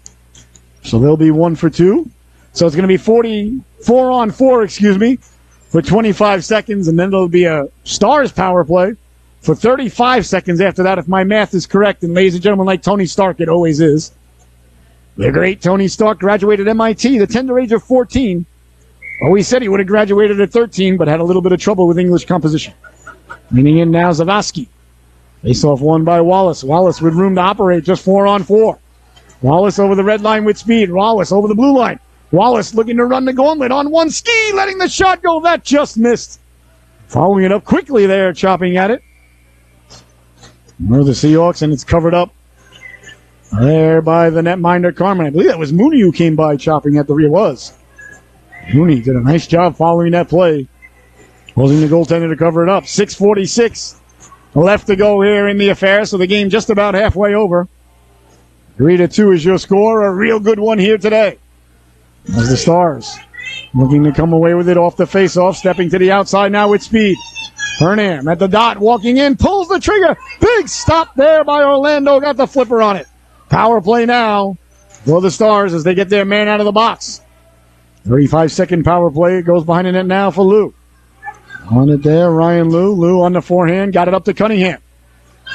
S3: So they'll be 1 for 2. So it's going to be 44 on 4, for 25 seconds. And then there'll be a Stars power play for 35 seconds after that, if my math is correct. And ladies and gentlemen, like Tony Stark, it always is. The great Tony Stark graduated MIT, the tender age of 14. Well, we said he would have graduated at 13, but had a little bit of trouble with English composition. Meaning in now Zavasky. Face-off won by Wallace. Wallace with room to operate, just 4 on 4. Wallace over the red line with speed. Wallace over the blue line. Wallace looking to run the gauntlet on one ski, letting the shot go. That just missed. Following it up quickly there, chopping at it. We're the Seahawks, and it's covered up there by the netminder Carmen. I believe that was Mooney who came by chopping at the rear. Was. Mooney did a nice job following that play. Causing the goaltender to cover it up. 6:46 left to go here in the affair, so the game just about halfway over. 3-2 is your score. A real good one here today. As the Stars looking to come away with it off the face-off, stepping to the outside now with speed. Burnham at the dot, walking in, pulls the trigger. Big stop there by Orlando, got the flipper on it. Power play now for the Stars as they get their man out of the box. 35-second power play. It goes behind the net now for Lou. On it there, Ryan Lou. Lou on the forehand, got it up to Cunningham.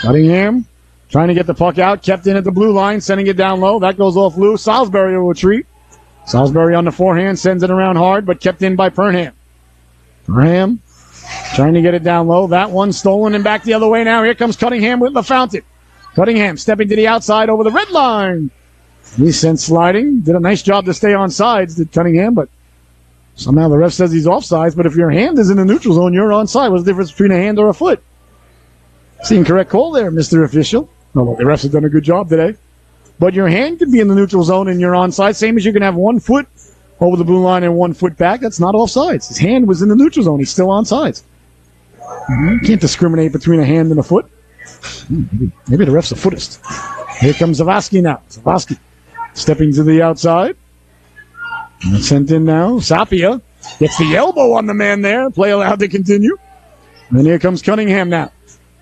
S3: Cunningham trying to get the puck out, kept in at the blue line, sending it down low. That goes off Lou. Salisbury will retreat. Salisbury on the forehand, sends it around hard, but kept in by Pernham. Pernham trying to get it down low. That one stolen and back the other way now. Here comes Cunningham with the fountain. Cunningham stepping to the outside over the red line. He's sent sliding. Did a nice job to stay on sides, did Cunningham, but somehow the ref says he's offsides. But if your hand is in the neutral zone, you're onside. What's the difference between a hand or a foot? It's the incorrect call there, Mr. Official. No, the refs have done a good job today. But your hand could be in the neutral zone and you're onside. Same as you can have 1 foot over the blue line and 1 foot back. That's not offsides. His hand was in the neutral zone. He's still onsides. You can't discriminate between a hand and a foot. Maybe the ref's a footist. Here comes Zavosky now. Zavosky stepping to the outside. And sent in now. Sapia gets the elbow on the man there. Play allowed to continue. And here comes Cunningham now.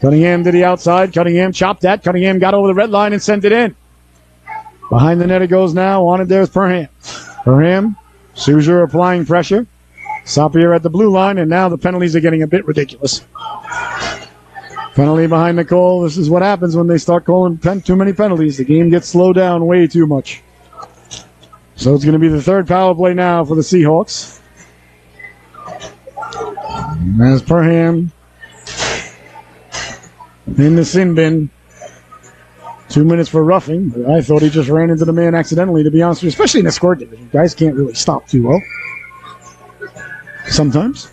S3: Cunningham to the outside. Cunningham chopped that. Cunningham got over the red line and sent it in. Behind the net it goes now. On it there's Perham. Perham. Souza applying pressure. Sapia at the blue line, and now the penalties are getting a bit ridiculous. Penalty behind the call. This is what happens when they start calling too many penalties. The game gets slowed down way too much. So it's going to be the third power play now for the Seahawks. And there's Perham in the sin bin. 2 minutes for roughing, but I thought he just ran into the man accidentally, to be honest with you, especially in the score division. Guys can't really stop too well. Sometimes.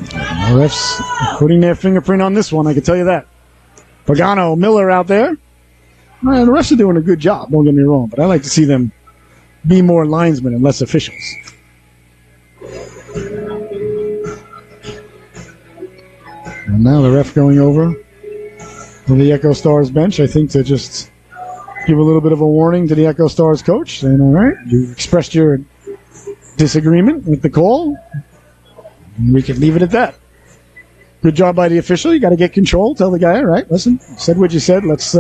S3: The refs putting their fingerprint on this one, I can tell you that. Pagano, Miller out there. Well, the refs are doing a good job, don't get me wrong, but I like to see them be more linesmen and less officials. And now the ref going over to the Echo Stars bench, I think, to just give a little bit of a warning to the Echo Stars coach, saying, all right, you expressed your disagreement with the call. We can leave it at that. Good job by the official. You got to get control. Tell the guy, all right, listen, you said what you said. That's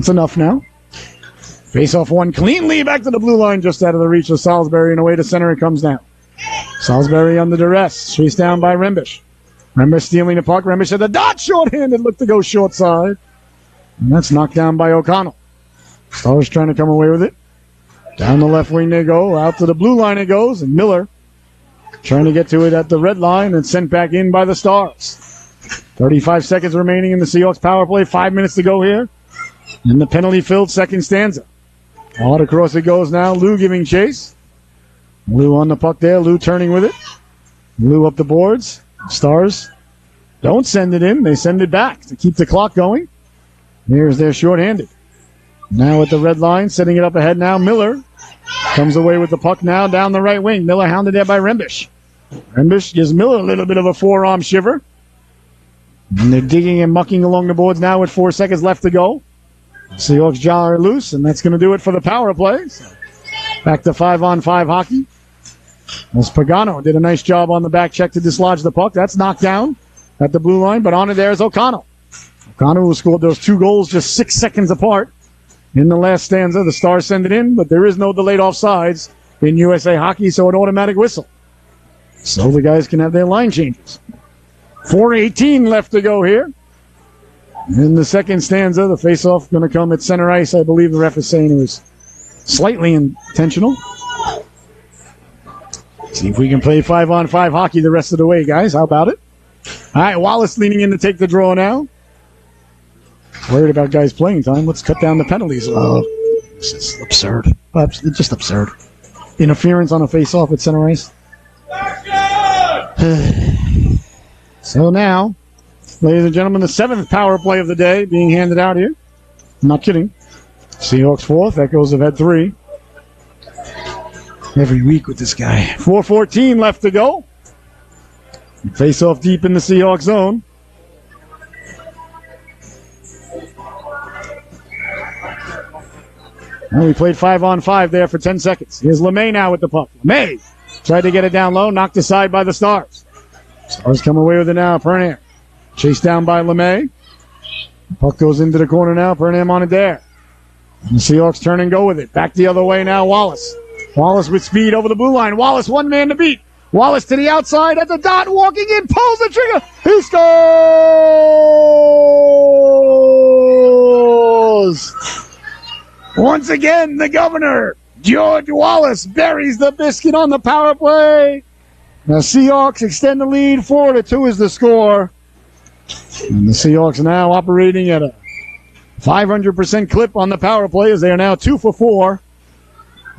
S3: enough now. Face off one cleanly back to the blue line, just out of the reach of Salisbury, and away to center it comes now. Salisbury under duress, chased down by Rembish. Rembish stealing the puck. Rembish at the dot, short-handed, looked to go short side. And that's knocked down by O'Connell. Stars trying to come away with it. Down the left wing they go. Out to the blue line it goes. And Miller trying to get to it at the red line and sent back in by the Stars. 35 seconds remaining in the Seahawks power play. 5 minutes to go here. In the penalty-filled second stanza. Hard across it goes now. Lou giving chase. Lou on the puck there. Lou turning with it. Lou up the boards. Stars don't send it in. They send it back to keep the clock going. Here's their shorthanded. Now at the red line, setting it up ahead now. Miller comes away with the puck now down the right wing. Miller hounded there by Rembish. Rembish gives Miller a little bit of a forearm shiver. And they're digging and mucking along the boards now with 4 seconds left to go. Seahawks jaw are loose, and that's going to do it for the power play. So back to 5-on-5 hockey. As Pagano did a nice job on the back check to dislodge the puck. That's knocked down at the blue line, but on it there is O'Connell. O'Connell who scored those 2 goals just 6 seconds apart in the last stanza. The Stars send it in, but there is no delayed offsides in USA Hockey, so an automatic whistle. So the guys can have their line changes. 4:18 left to go here. In the second stanza, the faceoff going to come at center ice. I believe the ref is saying it was slightly intentional. See if we can play 5-on-5 hockey the rest of the way, guys. How about it? All right, Wallace leaning in to take the draw now. Worried about guys' playing time. Let's cut down the penalties. Oh, this is absurd. It's just absurd. Interference on a face-off at center ice. So now, ladies and gentlemen, the 7th power play of the day being handed out here. I'm not kidding. Seahawks 4th. Echoes have had 3. Every week with this guy. 4:14 left to go. Face off deep in the Seahawks zone. And we played 5-on-5 there for 10 seconds. Here's LeMay now with the puck. LeMay tried to get it down low, knocked aside by the Stars. Stars come away with it now. Perham chased down by LeMay. Puck goes into the corner now. Perham on it there. And the Seahawks turn and go with it. Back the other way now. Wallace. Wallace with speed over the blue line. Wallace, one man to beat. Wallace to the outside at the dot, walking in, pulls the trigger. He scores! Once again, the governor, George Wallace, buries the biscuit on the power play. The Seahawks extend the lead. 4-2 is the score. And the Seahawks now operating at a 500% clip on the power play as they are now 2 for 4.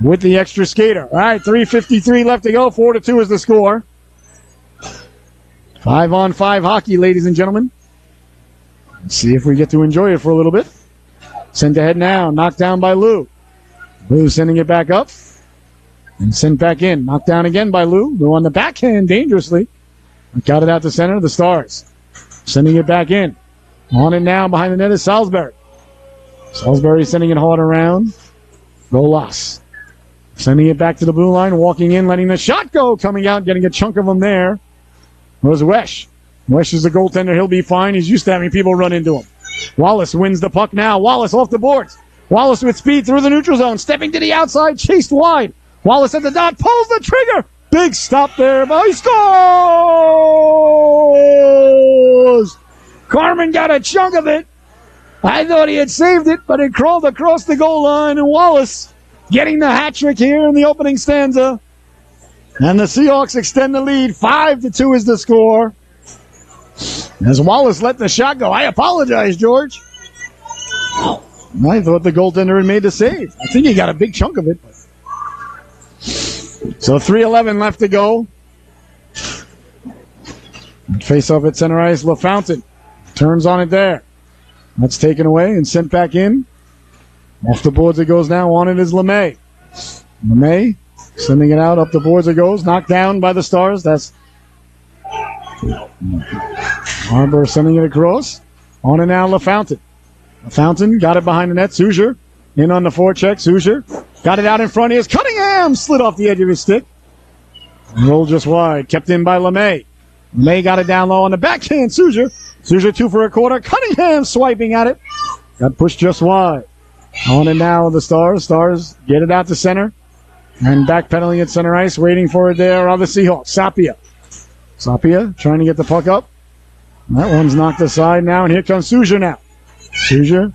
S3: With the extra skater. All right, 3:53 left to go. 4-2 is the score. 5-on-5 hockey, ladies and gentlemen. Let's see if we get to enjoy it for a little bit. Sent ahead now. Knocked down by Lou. Lou sending it back up. And sent back in. Knocked down again by Lou. Lou on the backhand dangerously. Got it out to center. The Stars sending it back in. On it now behind the net is Salisbury. Salisbury sending it hard around. Rolas sending it back to the blue line. Walking in, letting the shot go. Coming out, getting a chunk of them there was Wesh. Wesh is the goaltender. He'll be fine. He's used to having people run into him. Wallace wins the puck now. Wallace off the boards. Wallace with speed through the neutral zone. Stepping to the outside. Chased wide. Wallace at the dot. Pulls the trigger. Big stop there. But he scores! Carmen got a chunk of it. I thought he had saved it, but it crawled across the goal line. And Wallace getting the hat trick here in the opening stanza. And the Seahawks extend the lead. 5-2 is the score. As Wallace let the shot go. I apologize, George. I thought the goaltender had made the save. I think he got a big chunk of it. So 3:11 left to go. Face off at center ice. LaFountain turns on it there. That's taken away and sent back in. Off the boards it goes now. On it is LeMay. LeMay sending it out. Up the boards it goes. Knocked down by the Stars. That's Arbor sending it across. On it now, LaFountain. LaFountain got it behind the net. Souger in on the forecheck. Souger got it out in front. Here's Cunningham. Slid off the edge of his stick. Rolled just wide. Kept in by LeMay. LeMay got it down low on the backhand. Souger 2 for a quarter. Cunningham swiping at it. Got pushed just wide. On it now, the Stars. Stars get it out to center. And backpedaling at center ice. Waiting for it there are the Seahawks. Sapia trying to get the puck up. That one's knocked aside now, and here comes Souger now. Souger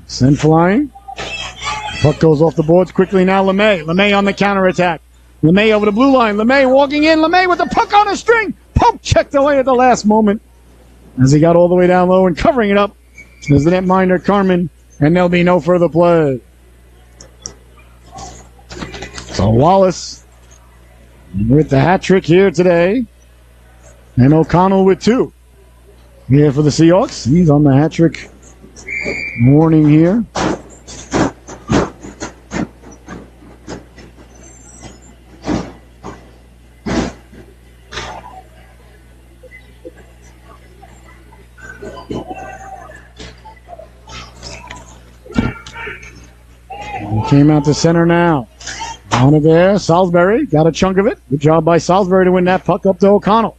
S3: sent flying. Puck goes off the boards quickly now. LeMay on the counterattack. LeMay over the blue line. LeMay walking in. LeMay with the puck on a string. Poke checked away at the last moment as he got all the way down low and covering it up. There's the netminder, Carmen, and there'll be no further play. So Wallace with the hat trick here today. And O'Connell with 2. Here for the Seahawks. He's on the hat trick warning here. He came out to center now. On it there. Salisbury got a chunk of it. Good job by Salisbury to win that puck up to O'Connell.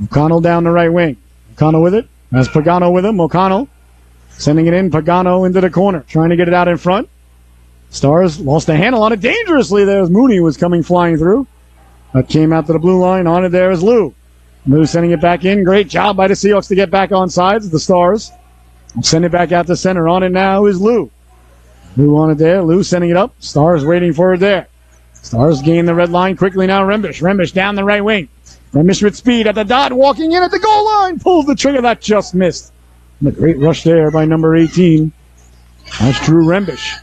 S3: O'Connell down the right wing. O'Connell with it. Has Pagano with him. O'Connell sending it in. Pagano into the corner. Trying to get it out in front. Stars lost the handle on it dangerously there as Mooney was coming flying through. That came out to the blue line. On it there is Lou. Lou sending it back in. Great job by the Seahawks to get back on sides. The Stars send it back out to center. On it now is Lou. Lou on it there. Lou sending it up. Stars waiting for it there. Stars gain the red line quickly now. Rembish down the right wing. Rembish with speed at the dot, walking in at the goal line. Pulls the trigger. That just missed. And a great rush there by number 18. That's Drew Rembish.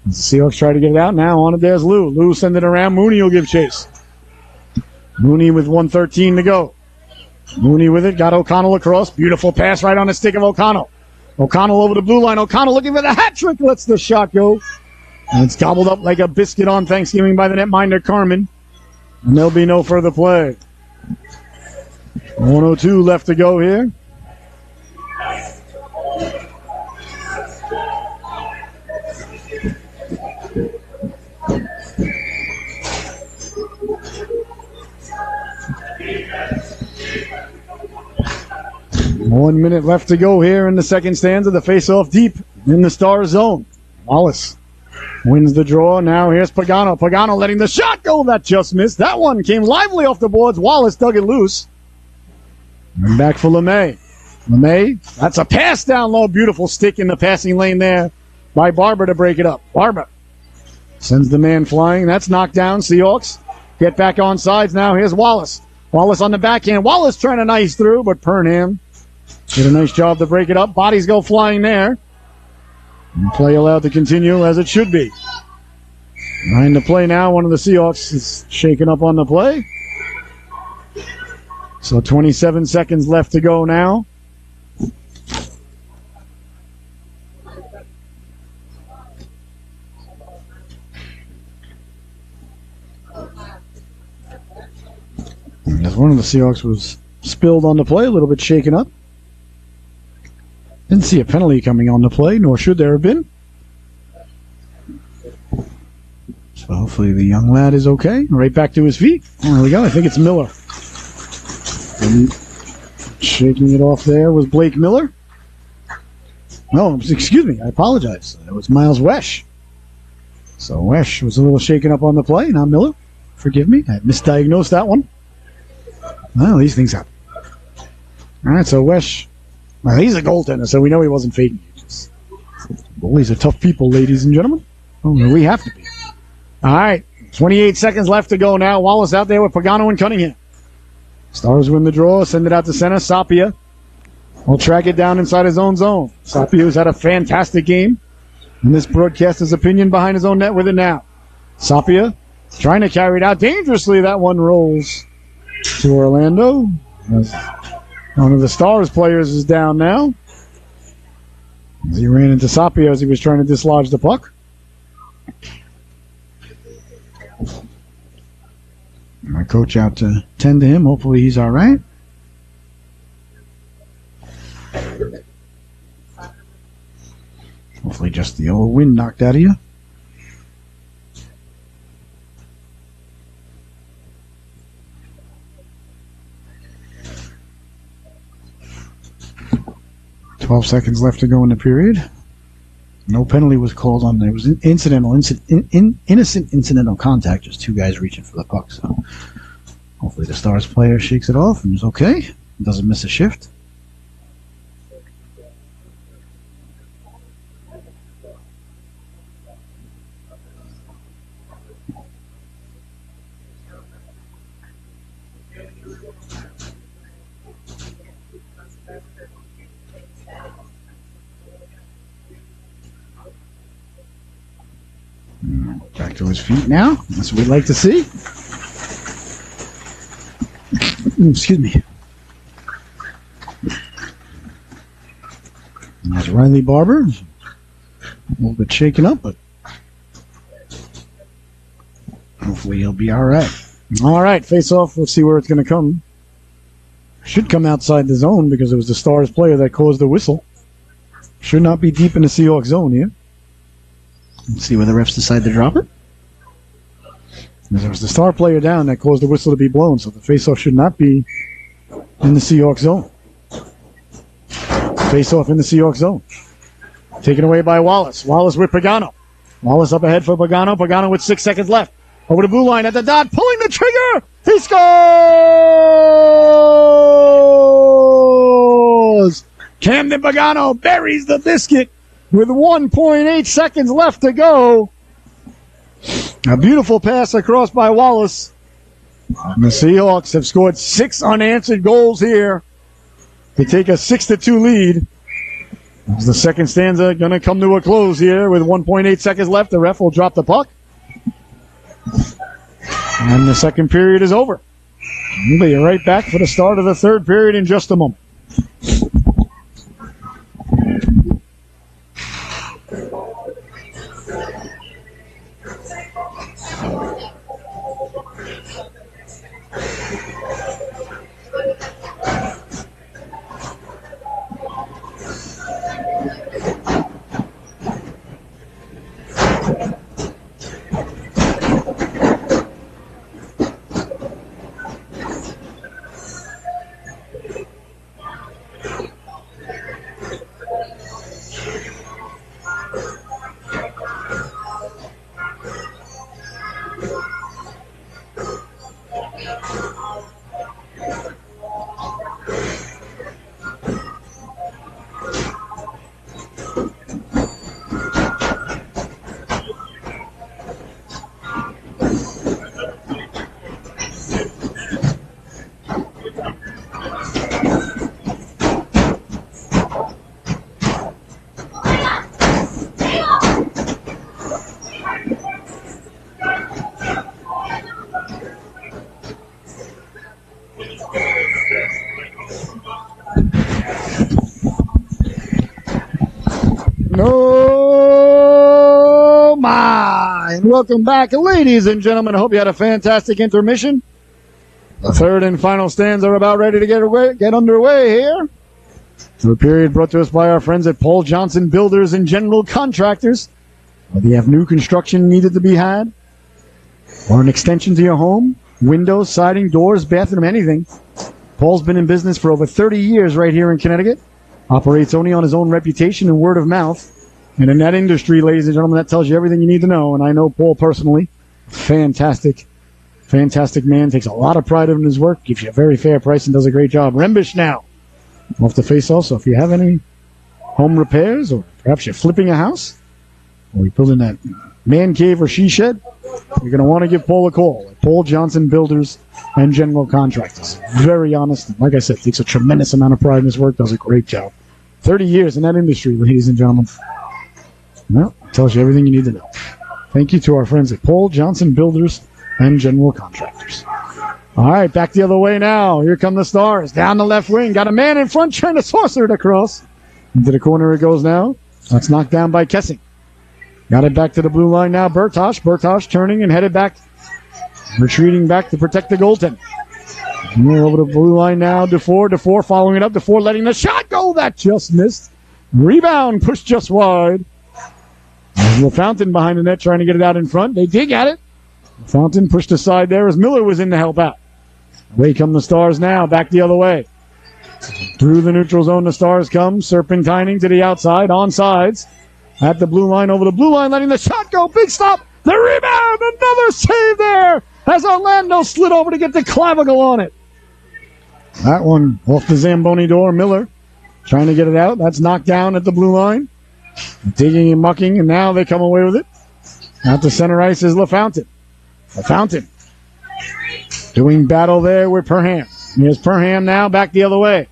S3: The Seahawks try to get it out. Now on it there's Lou. Lou send it around. Mooney will give chase. Mooney with 1:13 to go. Mooney with it. Got O'Connell across. Beautiful pass right on the stick of O'Connell. O'Connell over the blue line. O'Connell looking for the hat trick. Lets the shot go. And it's gobbled up like a biscuit on Thanksgiving by the netminder, Carmen. And there'll be no further play. 1:02 left to go here. One minute left to go here in the second stanza. The face-off deep in the Star zone. Wallace wins the draw. Now here's Pagano. Pagano letting the shot go. That just missed. That one came lively off the boards. Wallace dug it loose. And back for LeMay. LeMay, that's a pass down low. Beautiful stick in the passing lane there by Barber to break it up. Barber sends the man flying. That's knocked down. Seahawks get back on sides now. Here's Wallace. Wallace on the backhand. Wallace trying to nice through, but Pernham did a nice job to break it up. Bodies go flying there. And play allowed to continue as it should be. Behind the play now, one of the Seahawks is shaken up on the play. So 27 seconds left to go now. As one of the Seahawks was spilled on the play, a little bit shaken up. Didn't see a penalty coming on the play, nor should there have been. So hopefully the young lad is okay. Right back to his feet. There we go. I think it's Miller. And shaking it off there was Blake Miller. No, excuse me. I apologize. It was Miles Wesh. So Wesh was a little shaken up on the play, not Miller. Forgive me. I misdiagnosed that one. Well, these things happen. All right, so Wesh. Well, he's a goaltender, so we know he wasn't faking it. Goalies are tough people, ladies and gentlemen. Oh, we have to be. All right, 28 seconds left to go now. Wallace out there with Pagano and Cunningham. Stars win the draw, send it out to center. Sapia will track it down inside his own zone. Sapia, who's had a fantastic game. And this broadcaster's opinion behind his own net with it now. Sapia trying to carry it out dangerously. That one rolls to Orlando. One of the Stars players is down now. As he ran into Sapia as he was trying to dislodge the puck. My coach out to tend to him. Hopefully he's all right. Hopefully just the old wind knocked out of you. "12 seconds left to go in the period. No penalty was called on there. It was an innocent incidental contact, just two guys reaching for the puck. So hopefully the Stars player shakes it off and is okay. Doesn't miss a shift. Back to his feet now. That's what we'd like to see. Excuse me. And that's Riley Barber. A little bit shaken up, but hopefully he'll be all right. All right, face off. Let's see where it's going to come. Should come outside the zone because it was the Stars player that caused the whistle. Should not be deep in the Seahawks zone here. Let's see where the refs decide to drop it. There was the Star player down that caused the whistle to be blown, so the faceoff should not be in the Seahawks zone. Faceoff in the Seahawks zone. Taken away by Wallace. Wallace with Pagano. Wallace up ahead for Pagano. Pagano with 6 seconds left. Over the blue line at the dot, pulling the trigger. He scores! Camden Pagano buries the biscuit with 1.8 seconds left to go. A beautiful pass across by Wallace. And the Seahawks have scored 6 unanswered goals here to take a 6-2 lead. As the second stanza going to come to a close here with 1.8 seconds left. The ref will drop the puck. And the second period is over. We'll be right back for the start of the third period in just a moment. Oh my! And welcome back, ladies and gentlemen. I hope you had a fantastic intermission. The third and final stands are about ready to get underway here. The period brought to us by our friends at Paul Johnson Builders and General Contractors. Whether you have new construction needed to be had, or an extension to your home, windows, siding, doors, bathroom, anything. Paul's been in business for over 30 years right here in Connecticut. Operates only on his own reputation and word of mouth. And in that industry, ladies and gentlemen, that tells you everything you need to know. And I know Paul personally. Fantastic man. Takes a lot of pride in his work. Gives you a very fair price and does a great job. Rembish now. Off the face also. If you have any home repairs, or perhaps you're flipping a house, or you're building that man cave or she shed, you're going to want to give Paul a call at Paul Johnson Builders and General Contractors. Very honest. And like I said, takes a tremendous amount of pride in his work. Does a great job. 30 years in that industry, ladies and gentlemen. Well, tells you everything you need to know. Thank you to our friends at Paul Johnson Builders and General Contractors. All right, back the other way now. Here come the Stars. Down the left wing. Got a man in front trying to saucer it across. Into the corner it goes now. That's knocked down by Kessing. Got it back to the blue line now. Bertosh turning and headed back. Retreating back to protect the goaltender. Here over the blue line now. DeFore following it up. DeFore letting the shot go. That just missed. Rebound pushed just wide. There's LaFountain behind the net trying to get it out in front. They dig at it. LaFountain pushed aside there as Miller was in to help out. Away come the Stars now. Back the other way. Through the neutral zone the Stars come. Serpentining to the outside. On sides. At the blue line. Over the blue line. Letting the shot go. Big stop. The rebound. Another save there. As Orlando slid over to get the clavicle on it. That one off the Zamboni door. Miller trying to get it out. That's knocked down at the blue line. Digging and mucking, and now they come away with it. Out to center ice is LaFountain. LaFountain doing battle there with Perham. Here's Perham now, back the other way.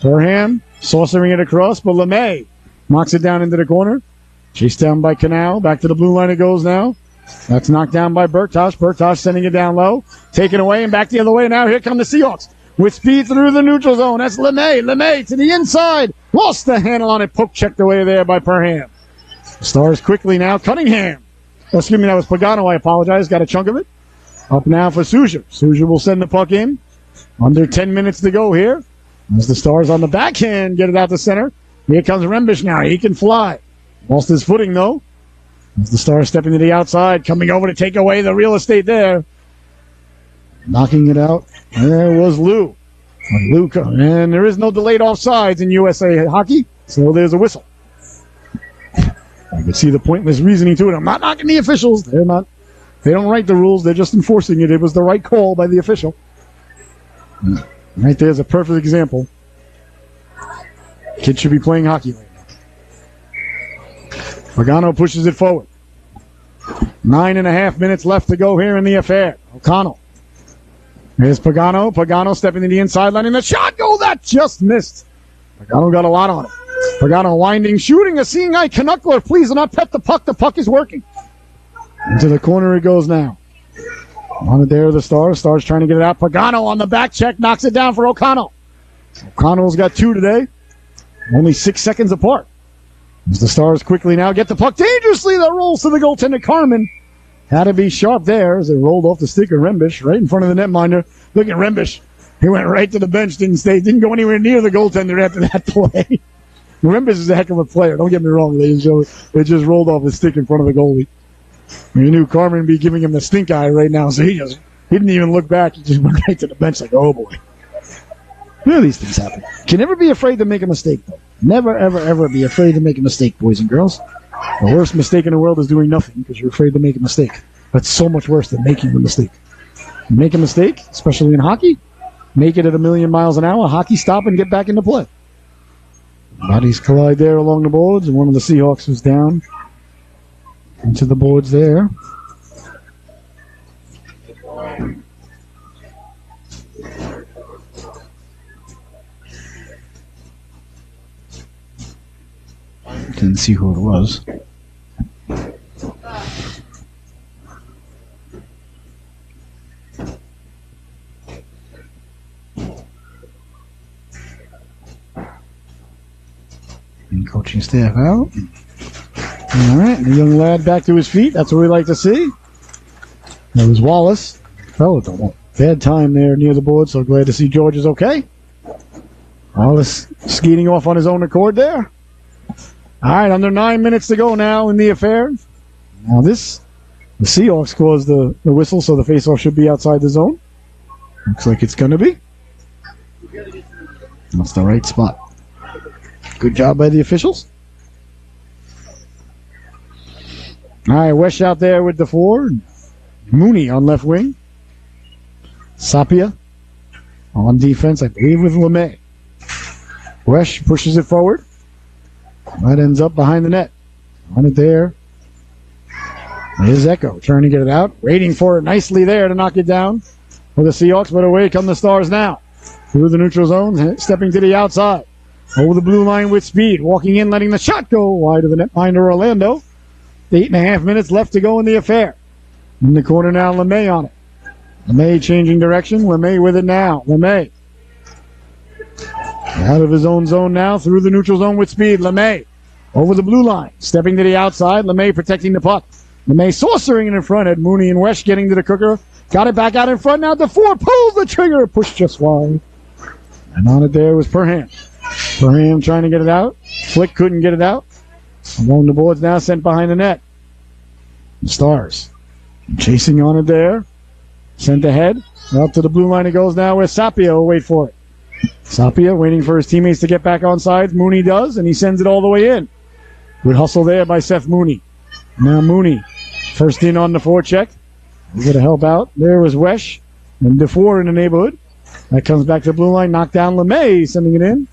S3: Perham saucering it across, but LeMay knocks it down into the corner. Chased down by Canal. Back to the blue line it goes now. That's knocked down by Bertosh. Bertosh sending it down low. Taken away and back the other way. Now here come the Seahawks. With speed through the neutral zone. That's LeMay. LeMay to the inside. Lost the handle on it. Poke checked away there by Perham. Stars quickly now. Cunningham. Oh, excuse me, that was Pagano. I apologize. Got a chunk of it. Up now for Souza. Souza will send the puck in. Under 10 minutes to go here. As the Stars on the backhand get it out to center. Here comes Rembish now. He can fly. Lost his footing, though. As the Stars stepping to the outside. Coming over to take away the real estate there. Knocking it out. There was Lou. And there is no delayed offsides in USA hockey, so there's a whistle. You can see the pointless reasoning to it. I'm not knocking the officials. They don't write the rules. They're just enforcing it. It was the right call by the official. Right there's a perfect example. Kids should be playing hockey right now. Pagano pushes it forward. 9.5 minutes left to go here in the affair. O'Connell. Here's Pagano. Pagano stepping to the inside, letting the shot go. That just missed. Pagano got a lot on it. Pagano winding, shooting, a seeing eye. Canuckler, please do not pet the puck. The puck is working. Into the corner it goes now. On it there, the Stars. Stars trying to get it out. Pagano on the back check, knocks it down for O'Connell. O'Connell's got 2 today. Only 6 seconds apart. As the Stars quickly now get the puck dangerously. That rolls to the goaltender, Carmen. Had to be sharp there as it rolled off the stick of Rembish right in front of the netminder. Look at Rembish. He went right to the bench, didn't go anywhere near the goaltender after that play. Rembish is a heck of a player. Don't get me wrong, ladies and gentlemen. It just rolled off his stick in front of the goalie. You knew Carmen would be giving him the stink eye right now, so he didn't even look back. He just went right to the bench like, oh boy. None of these things happen. Can never be afraid to make a mistake, though. Never, ever, ever be afraid to make a mistake, boys and girls. The worst mistake in the world is doing nothing because you're afraid to make a mistake. That's so much worse than making the mistake. You make a mistake, especially in hockey, make it at 1,000,000 miles an hour, hockey stop and get back into play. Bodies collide there along the boards, and one of the Seahawks was down into the boards there. Didn't see who it was. And coaching staff out. All right, the young lad back to his feet. That's what we like to see. That was Wallace. Fella Bad time there near the board, so glad to see George is okay. Wallace skating off on his own accord there. All right, under 9 minutes to go now in the affair. Now the Seahawks caused the whistle, so the faceoff should be outside the zone. Looks like it's going to be. That's the right spot. Good job by the officials. All right, Wesh out there with the 4. Mooney on left wing. Sapia on defense, I believe, with LeMay. Wesh pushes it forward. That ends up behind the net. On it there. There's Echo trying to get it out. Waiting for it nicely there to knock it down for the Seahawks, but away come the Stars now. Through the neutral zone, stepping to the outside. Over the blue line with speed. Walking in, letting the shot go wide of the netminder Orlando. 8.5 minutes left to go in the affair. In the corner now, LeMay on it. LeMay changing direction. LeMay with it now. LeMay. Out of his own zone now, through the neutral zone with speed. LeMay over the blue line. Stepping to the outside. LeMay protecting the puck. LeMay saucering it in front. Had Mooney and Wesh getting to the cooker. Got it back out in front now. DeFore pulls the trigger. Pushed just wide. And on it there was Perham. Perham trying to get it out. Flick couldn't get it out. Along the boards now, sent behind the net. The Stars chasing on it there. Sent ahead. Up to the blue line it goes now where Sapia will wait for it. Sapia waiting for his teammates to get back on sides. Mooney does, and he sends it all the way in. Good hustle there by Seth Mooney. Now Mooney, first in on the forecheck. We're going to help out. There was Wesh and DeFore in the neighborhood. That comes back to the blue line. Knocked down LeMay, sending it in.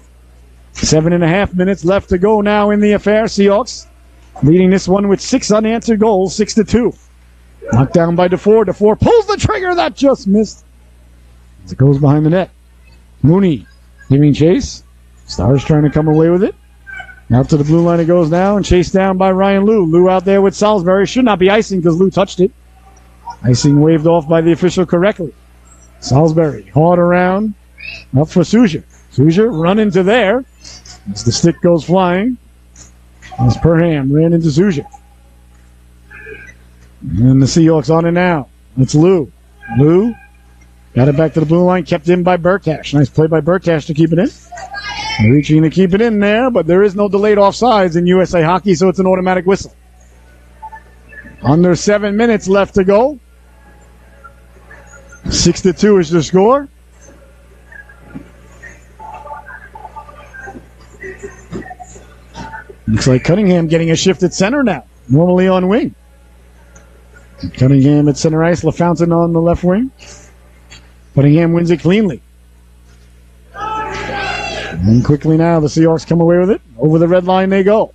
S3: 7.5 minutes left to go now in the affair. Seahawks leading this one with 6 unanswered goals, 6-2. Knocked down by DeFore. DeFore pulls the trigger. That just missed. As it goes behind the net. Mooney giving chase. Stars trying to come away with it. Out to the blue line it goes now and chased down by Ryan Liu. Liu out there with Salisbury. Should not be icing because Liu touched it. Icing waved off by the official correctly. Salisbury hard around. Up for Souza. Souza run into there. As the stick goes flying. As Perham ran into Souza. And the Seahawks on it now. It's Liu. Liu got it back to the blue line. Kept in by Burkash. Nice play by Burkash to keep it in. Reaching to keep it in there, but there is no delayed offsides in USA Hockey, so it's an automatic whistle. Under 7 minutes left to go. 6-2 is the score. Looks like Cunningham getting a shift at center now. Normally on wing. Cunningham at center ice. LaFountain on the left wing. Cunningham wins it cleanly. And quickly now, the Seahawks come away with it. Over the red line they go.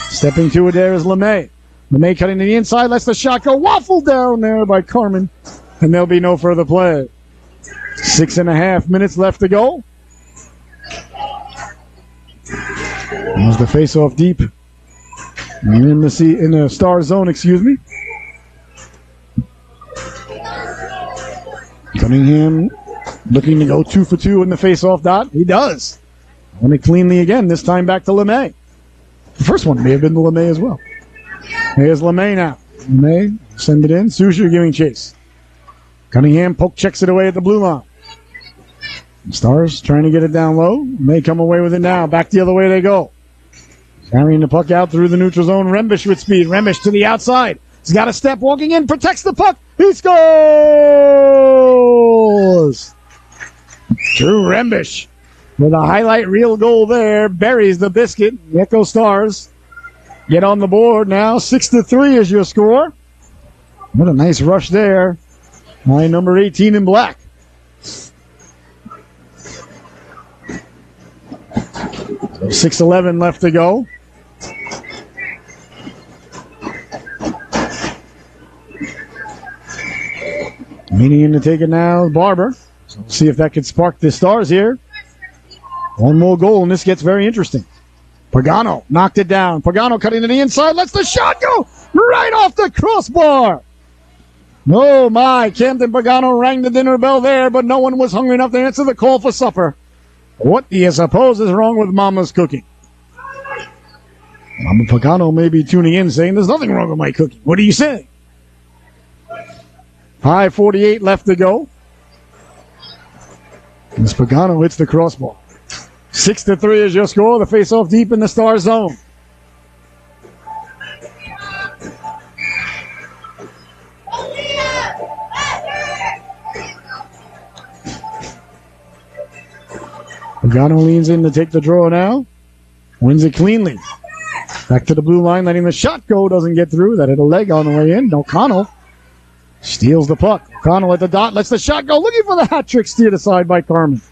S3: Stepping to it there is LeMay. LeMay cutting to the inside. Lets the shot go. Waffled down there by Carmen. And there'll be no further play. 6.5 minutes left to go. There's the face-off deep. In the Star zone, excuse me. Cunningham looking to go 2 for 2 in the face-off dot. He does. Won it cleanly again, this time back to LeMay. The first one may have been to LeMay as well. Here's LeMay now. LeMay, send it in. Souza giving chase. Cunningham poke checks it away at the blue line. The Stars trying to get it down low. May come away with it now. Back the other way they go. Carrying the puck out through the neutral zone. Rembish with speed. Rembish to the outside. He's got a step walking in. Protects the puck. He scores! Drew Rembish with a highlight reel goal there. Buries the biscuit. The Echo Stars get on the board now. 6-3 is your score. What a nice rush there by number 18 in black. So 6:11 left to go. Meaning in to take it now, Barber. So we'll see if that could spark the Stars here. One more goal, and this gets very interesting. Pagano knocked it down. Pagano cutting to the inside, lets the shot go right off the crossbar. Oh my, Camden Pagano rang the dinner bell there, but no one was hungry enough to answer the call for supper. What do you suppose is wrong with Mama's cooking? Mama Pagano may be tuning in saying, there's nothing wrong with my cooking. What are you saying? 5:48 left to go. As Pagano hits the crossbar. 6-3 is your score. The face-off deep in the Star zone. Pagano leans in to take the draw now. Wins it cleanly. Back to the blue line, letting the shot go. Doesn't get through. That hit a leg on the way in. O'Connell steals the puck. O'Connell at the dot. Lets the shot go. Looking for the hat trick. Steered aside by Carmen.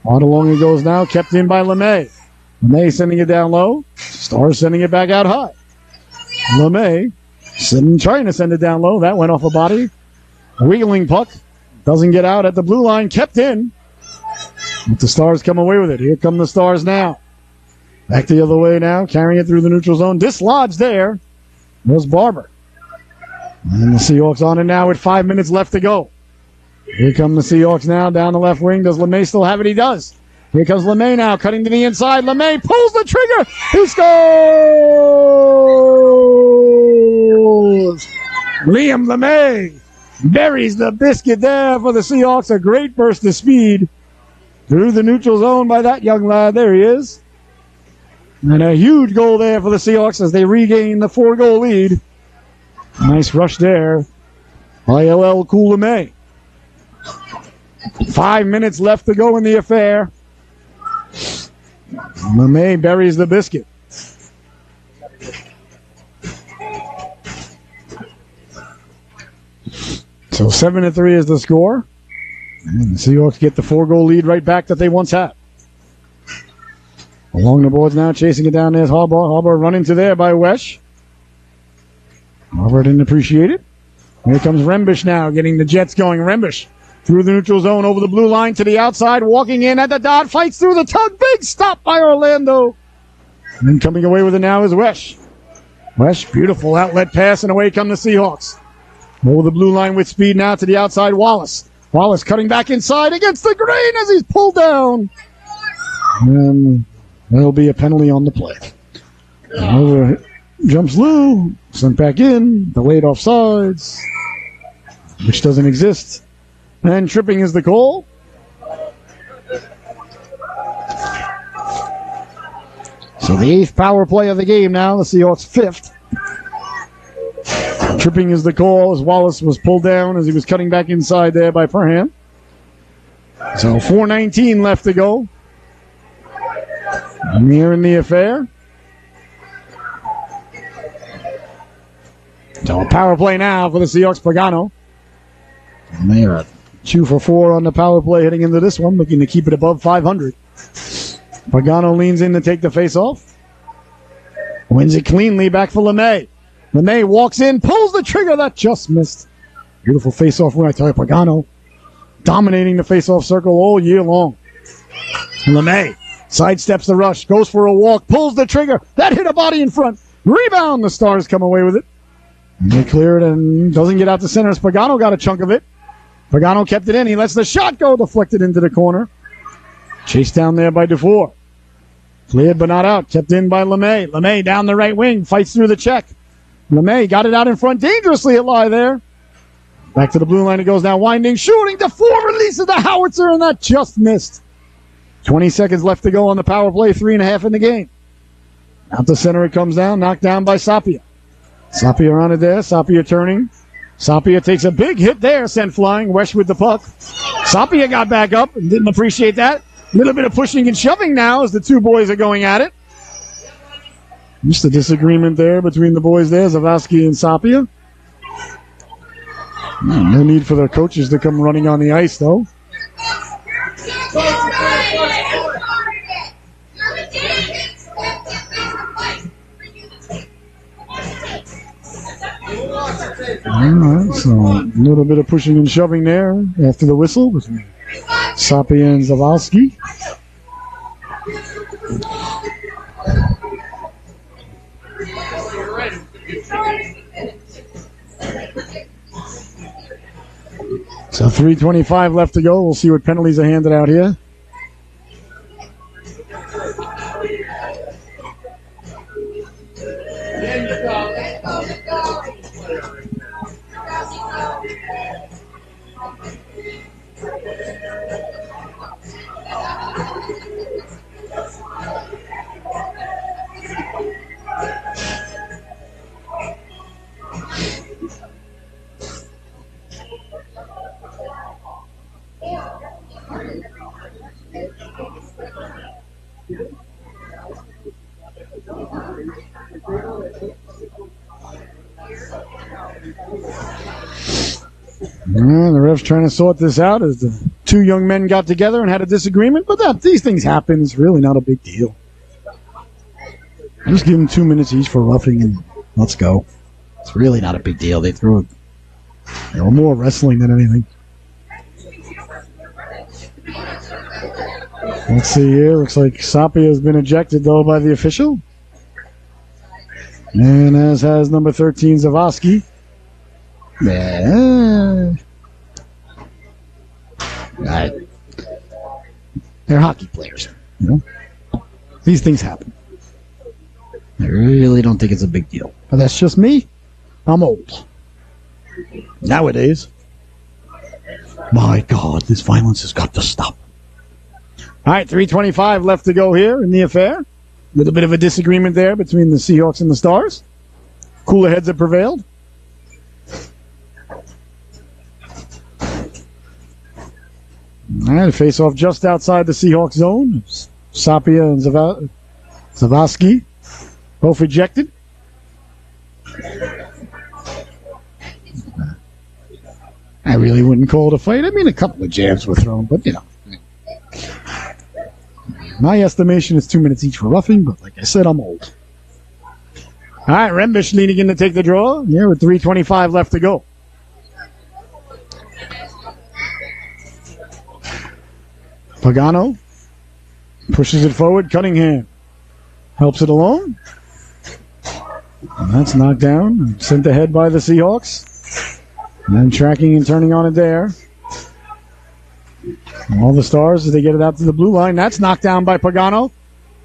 S3: On along it goes now. Kept in by LeMay. LeMay sending it down low. Stars sending it back out high. LeMay trying to send it down low. That went off a body. Wiggling puck. Doesn't get out at the blue line. Kept in. But the Stars come away with it. Here come the Stars now. Back the other way now. Carrying it through the neutral zone. Dislodged there was Barber. And the Seahawks on it now with 5 minutes left to go. Here come the Seahawks now down the left wing. Does LeMay still have it? He does. Here comes LeMay now, cutting to the inside. LeMay pulls the trigger. He scores! Liam LeMay buries the biscuit there for the Seahawks. A great burst of speed through the neutral zone by that young lad. There he is. And a huge goal there for the Seahawks as they regain the 4-goal lead. Nice rush there by LL Cool LeMay. 5 minutes left to go in the affair. LeMay buries the biscuit. So 7-3 is the score. And the Seahawks get the 4-goal lead right back that they once had. Along the boards now, chasing it down there is Harbaugh. Harbaugh running to there by Wesh. Harbaugh didn't appreciate it. Here comes Rembish now, getting the Jets going. Rembish through the neutral zone, over the blue line to the outside, walking in at the dot, fights through the tug. Big stop by Orlando. And then coming away with it now is Wesh. Wesh, beautiful outlet pass, and away come the Seahawks. Over the blue line with speed now to the outside, Wallace. Wallace cutting back inside against the grain as he's pulled down. And there'll be a penalty on the play. Over jumps Lou, sent back in, delayed offsides, which doesn't exist. And tripping is the call. So the 8th power play of the game now, the Seahawks 5th. Tripping is the call as Wallace was pulled down as he was cutting back inside there by Perham. So 4:19 left to go. And here in the affair. So a power play now for the Seahawks. Pagano. And they are 2 for 4 on the power play heading into this one, looking to keep it above 500. Pagano leans in to take the face-off. Wins it cleanly back for LeMay. LeMay walks in, pulls the trigger. That just missed. Beautiful face-off win, I tell you. Pagano dominating the face-off circle all year long. LeMay sidesteps the rush, goes for a walk, pulls the trigger. That hit a body in front. Rebound. The Stars come away with it. And they clear it and doesn't get out to center. Pagano got a chunk of it. Pagano kept it in. He lets the shot go, deflected into the corner. Chased down there by DeFore. Cleared but not out. Kept in by LeMay. LeMay down the right wing. Fights through the check. LeMay got it out in front. Dangerously it lie there. Back to the blue line. It goes now. Winding. Shooting. DeFore releases the howitzer and that just missed. 20 seconds left to go on the power play. 3.5 in the game. Out the center it comes down. Knocked down by Sapia. Sapia on it there. Sapia turning. Sapia takes a big hit there. Sent flying. Wesh with the puck. Sapia got back up and didn't appreciate that. A little bit of pushing and shoving now as the two boys are going at it. Just a disagreement there between the boys there, Zavosky and Sapia. No need for the coaches to come running on the ice, though. All right, so a little bit of pushing and shoving there after the whistle between Sapia and Zavosky. So 3:25 left to go. We'll see what penalties are handed out here. The ref's trying to sort this out as the two young men got together and had a disagreement, but these things happen. It's really not a big deal. Just give them 2 minutes each for roughing and let's go. It's really not a big deal. They were more wrestling than anything. Let's see here. Looks like Sapia has been ejected, though, by the official. And as has number 13, Zavosky. They're hockey players, you know. These things happen. I really don't think it's a big deal. But that's just me. I'm old. Nowadays. My God, this violence has got to stop. All right, 3:25 left to go here in the affair. A little bit of a disagreement there between the Seahawks and the Stars. Cooler heads have prevailed. All right, a face-off just outside the Seahawks zone. Sapia and Zavosky both ejected. I really wouldn't call it a fight. I mean, a couple of jabs were thrown, but, you know. My estimation is 2 minutes each for roughing, but like I said, I'm old. All right, Rembish leaning in to take the draw here with 3:25 left to go. Pagano pushes it forward. Cunningham helps it along. And that's knocked down. Sent ahead by the Seahawks. And then tracking and turning on it there. All the Stars as they get it out to the blue line. That's knocked down by Pagano.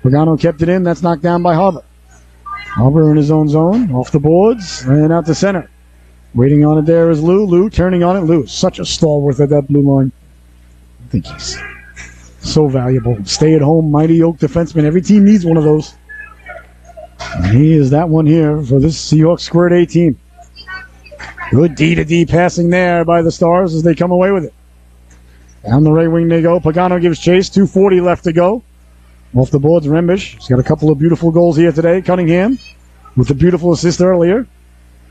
S3: Pagano kept it in. That's knocked down by Harbor. Harbor in his own zone. Off the boards. And out to center. Waiting on it there is Lou. Lou turning on it. Lou is such a stalwart at that blue line. I think he's so valuable. Stay-at-home, mighty oak defenseman. Every team needs one of those. And he is that one here for this Seahawks Squared A team. Good D-to-D passing there by the Stars as they come away with it. Down the right wing they go. Pagano gives chase. 2:40 left to go. Off the boards, Rembish. He's got a couple of beautiful goals here today. Cunningham with a beautiful assist earlier.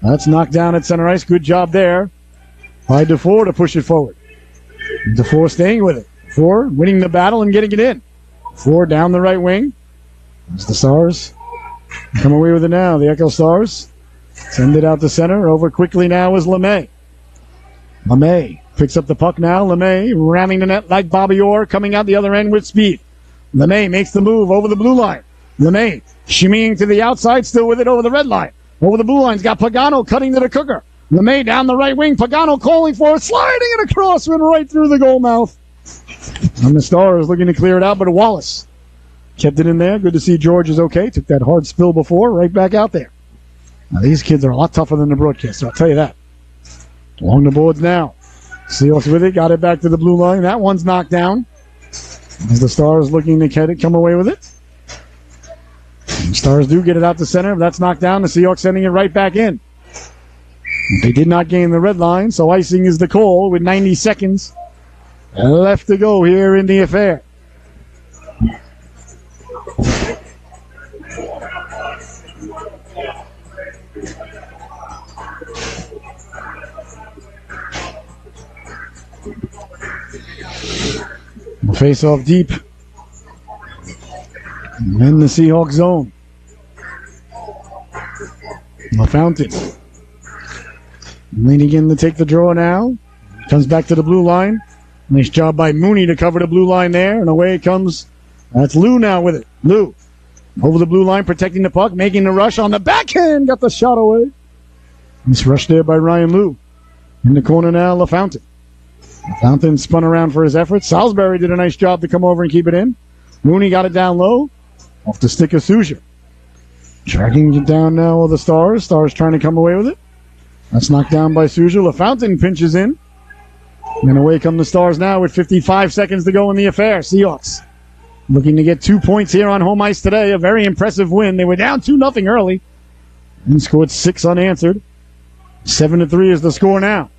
S3: That's knocked down at center ice. Good job there by DeFore to push it forward. DeFore staying with it. DeFore winning the battle and getting it in. DeFore down the right wing. As the Stars come away with it now. The Echo Stars send it out to center. Over quickly now is LeMay. LeMay picks up the puck now. LeMay ramming the net like Bobby Orr, coming out the other end with speed. LeMay makes the move over the blue line. LeMay shimmying to the outside, still with it over the red line. Over the blue line's got Pagano cutting to the cooker. LeMay down the right wing. Pagano calling for it, sliding it across, went right through the goal mouth. And the Stars looking to clear it out, but Wallace kept it in there. Good to see George is okay. Took that hard spill before, right back out there. Now, these kids are a lot tougher than the broadcaster, I'll tell you that. Along the boards now. Seahawks with it, got it back to the blue line. That one's knocked down. As the Stars looking to get it, come away with it. And the Stars do get it out to center. That's knocked down. The Seahawks sending it right back in. They did not gain the red line, so icing is the call with 90 seconds left to go here in the affair. Face off deep. And in the Seahawks zone. LaFountain leaning in to take the draw now. Comes back to the blue line. Nice job by Mooney to cover the blue line there. And away it comes. That's Lou now with it. Lou over the blue line, protecting the puck, making the rush on the backhand. Got the shot away. Nice rush there by Ryan Lou. In the corner now, LaFountain. Fountain spun around for his efforts. Salisbury did a nice job to come over and keep it in. Mooney got it down low. Off the stick of Souza. Tracking it down now with the Stars. Stars trying to come away with it. That's knocked down by Souza. LaFountain pinches in. And away come the Stars now with 55 seconds to go in the affair. Seahawks looking to get 2 points here on home ice today. A very impressive win. They were down 2-0 early and scored 6 unanswered. 7-3 is the score now.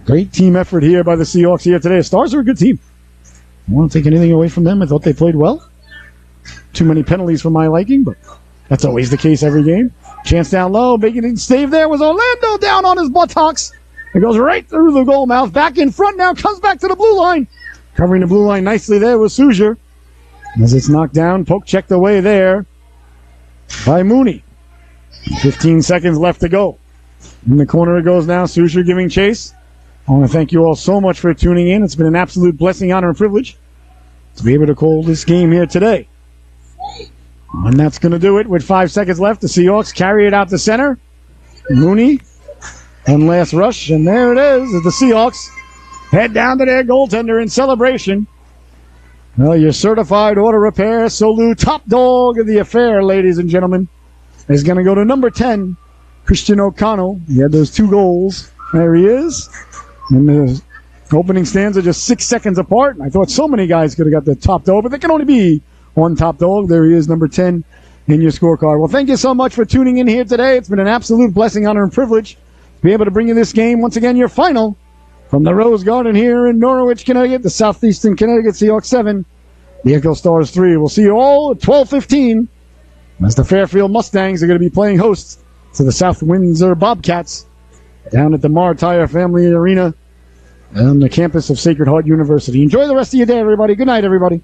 S3: Great team effort here by the Seahawks here today. The Stars are a good team. I don't want to take anything away from them. I thought they played well. Too many penalties for my liking, but that's always the case every game. Chance down low. Making it save there was Orlando down on his buttocks. It goes right through the goal mouth. Back in front now. Comes back to the blue line. Covering the blue line nicely there was Souzier. As it's knocked down. Poke checked away there by Mooney. 15 seconds left to go. In the corner it goes now. Souzier giving chase. I want to thank you all so much for tuning in. It's been an absolute blessing, honor, and privilege to be able to call this game here today. And that's going to do it with 5 seconds left. The Seahawks carry it out to center. Mooney, one last rush, and there it is as the Seahawks head down to their goaltender in celebration. Well, your certified auto repair, Solu, top dog of the affair, ladies and gentlemen, is going to go to number 10, Christian O'Connell. He had those 2 goals. There he is. And the opening stands are just 6 seconds apart. And I thought so many guys could have got the top dog, but there can only be one top dog. There he is, number 10 in your scorecard. Well, thank you so much for tuning in here today. It's been an absolute blessing, honor, and privilege to be able to bring you this game. Once again, your final from the Rose Garden here in Norwich, Connecticut, the Southeastern Connecticut Seahawks 7, the Echo Stars 3. We'll see you all at 12:15 as the Fairfield Mustangs are going to be playing hosts to the South Windsor Bobcats down at the Martire Family Arena on the campus of Sacred Heart University. Enjoy the rest of your day, everybody. Good night, everybody.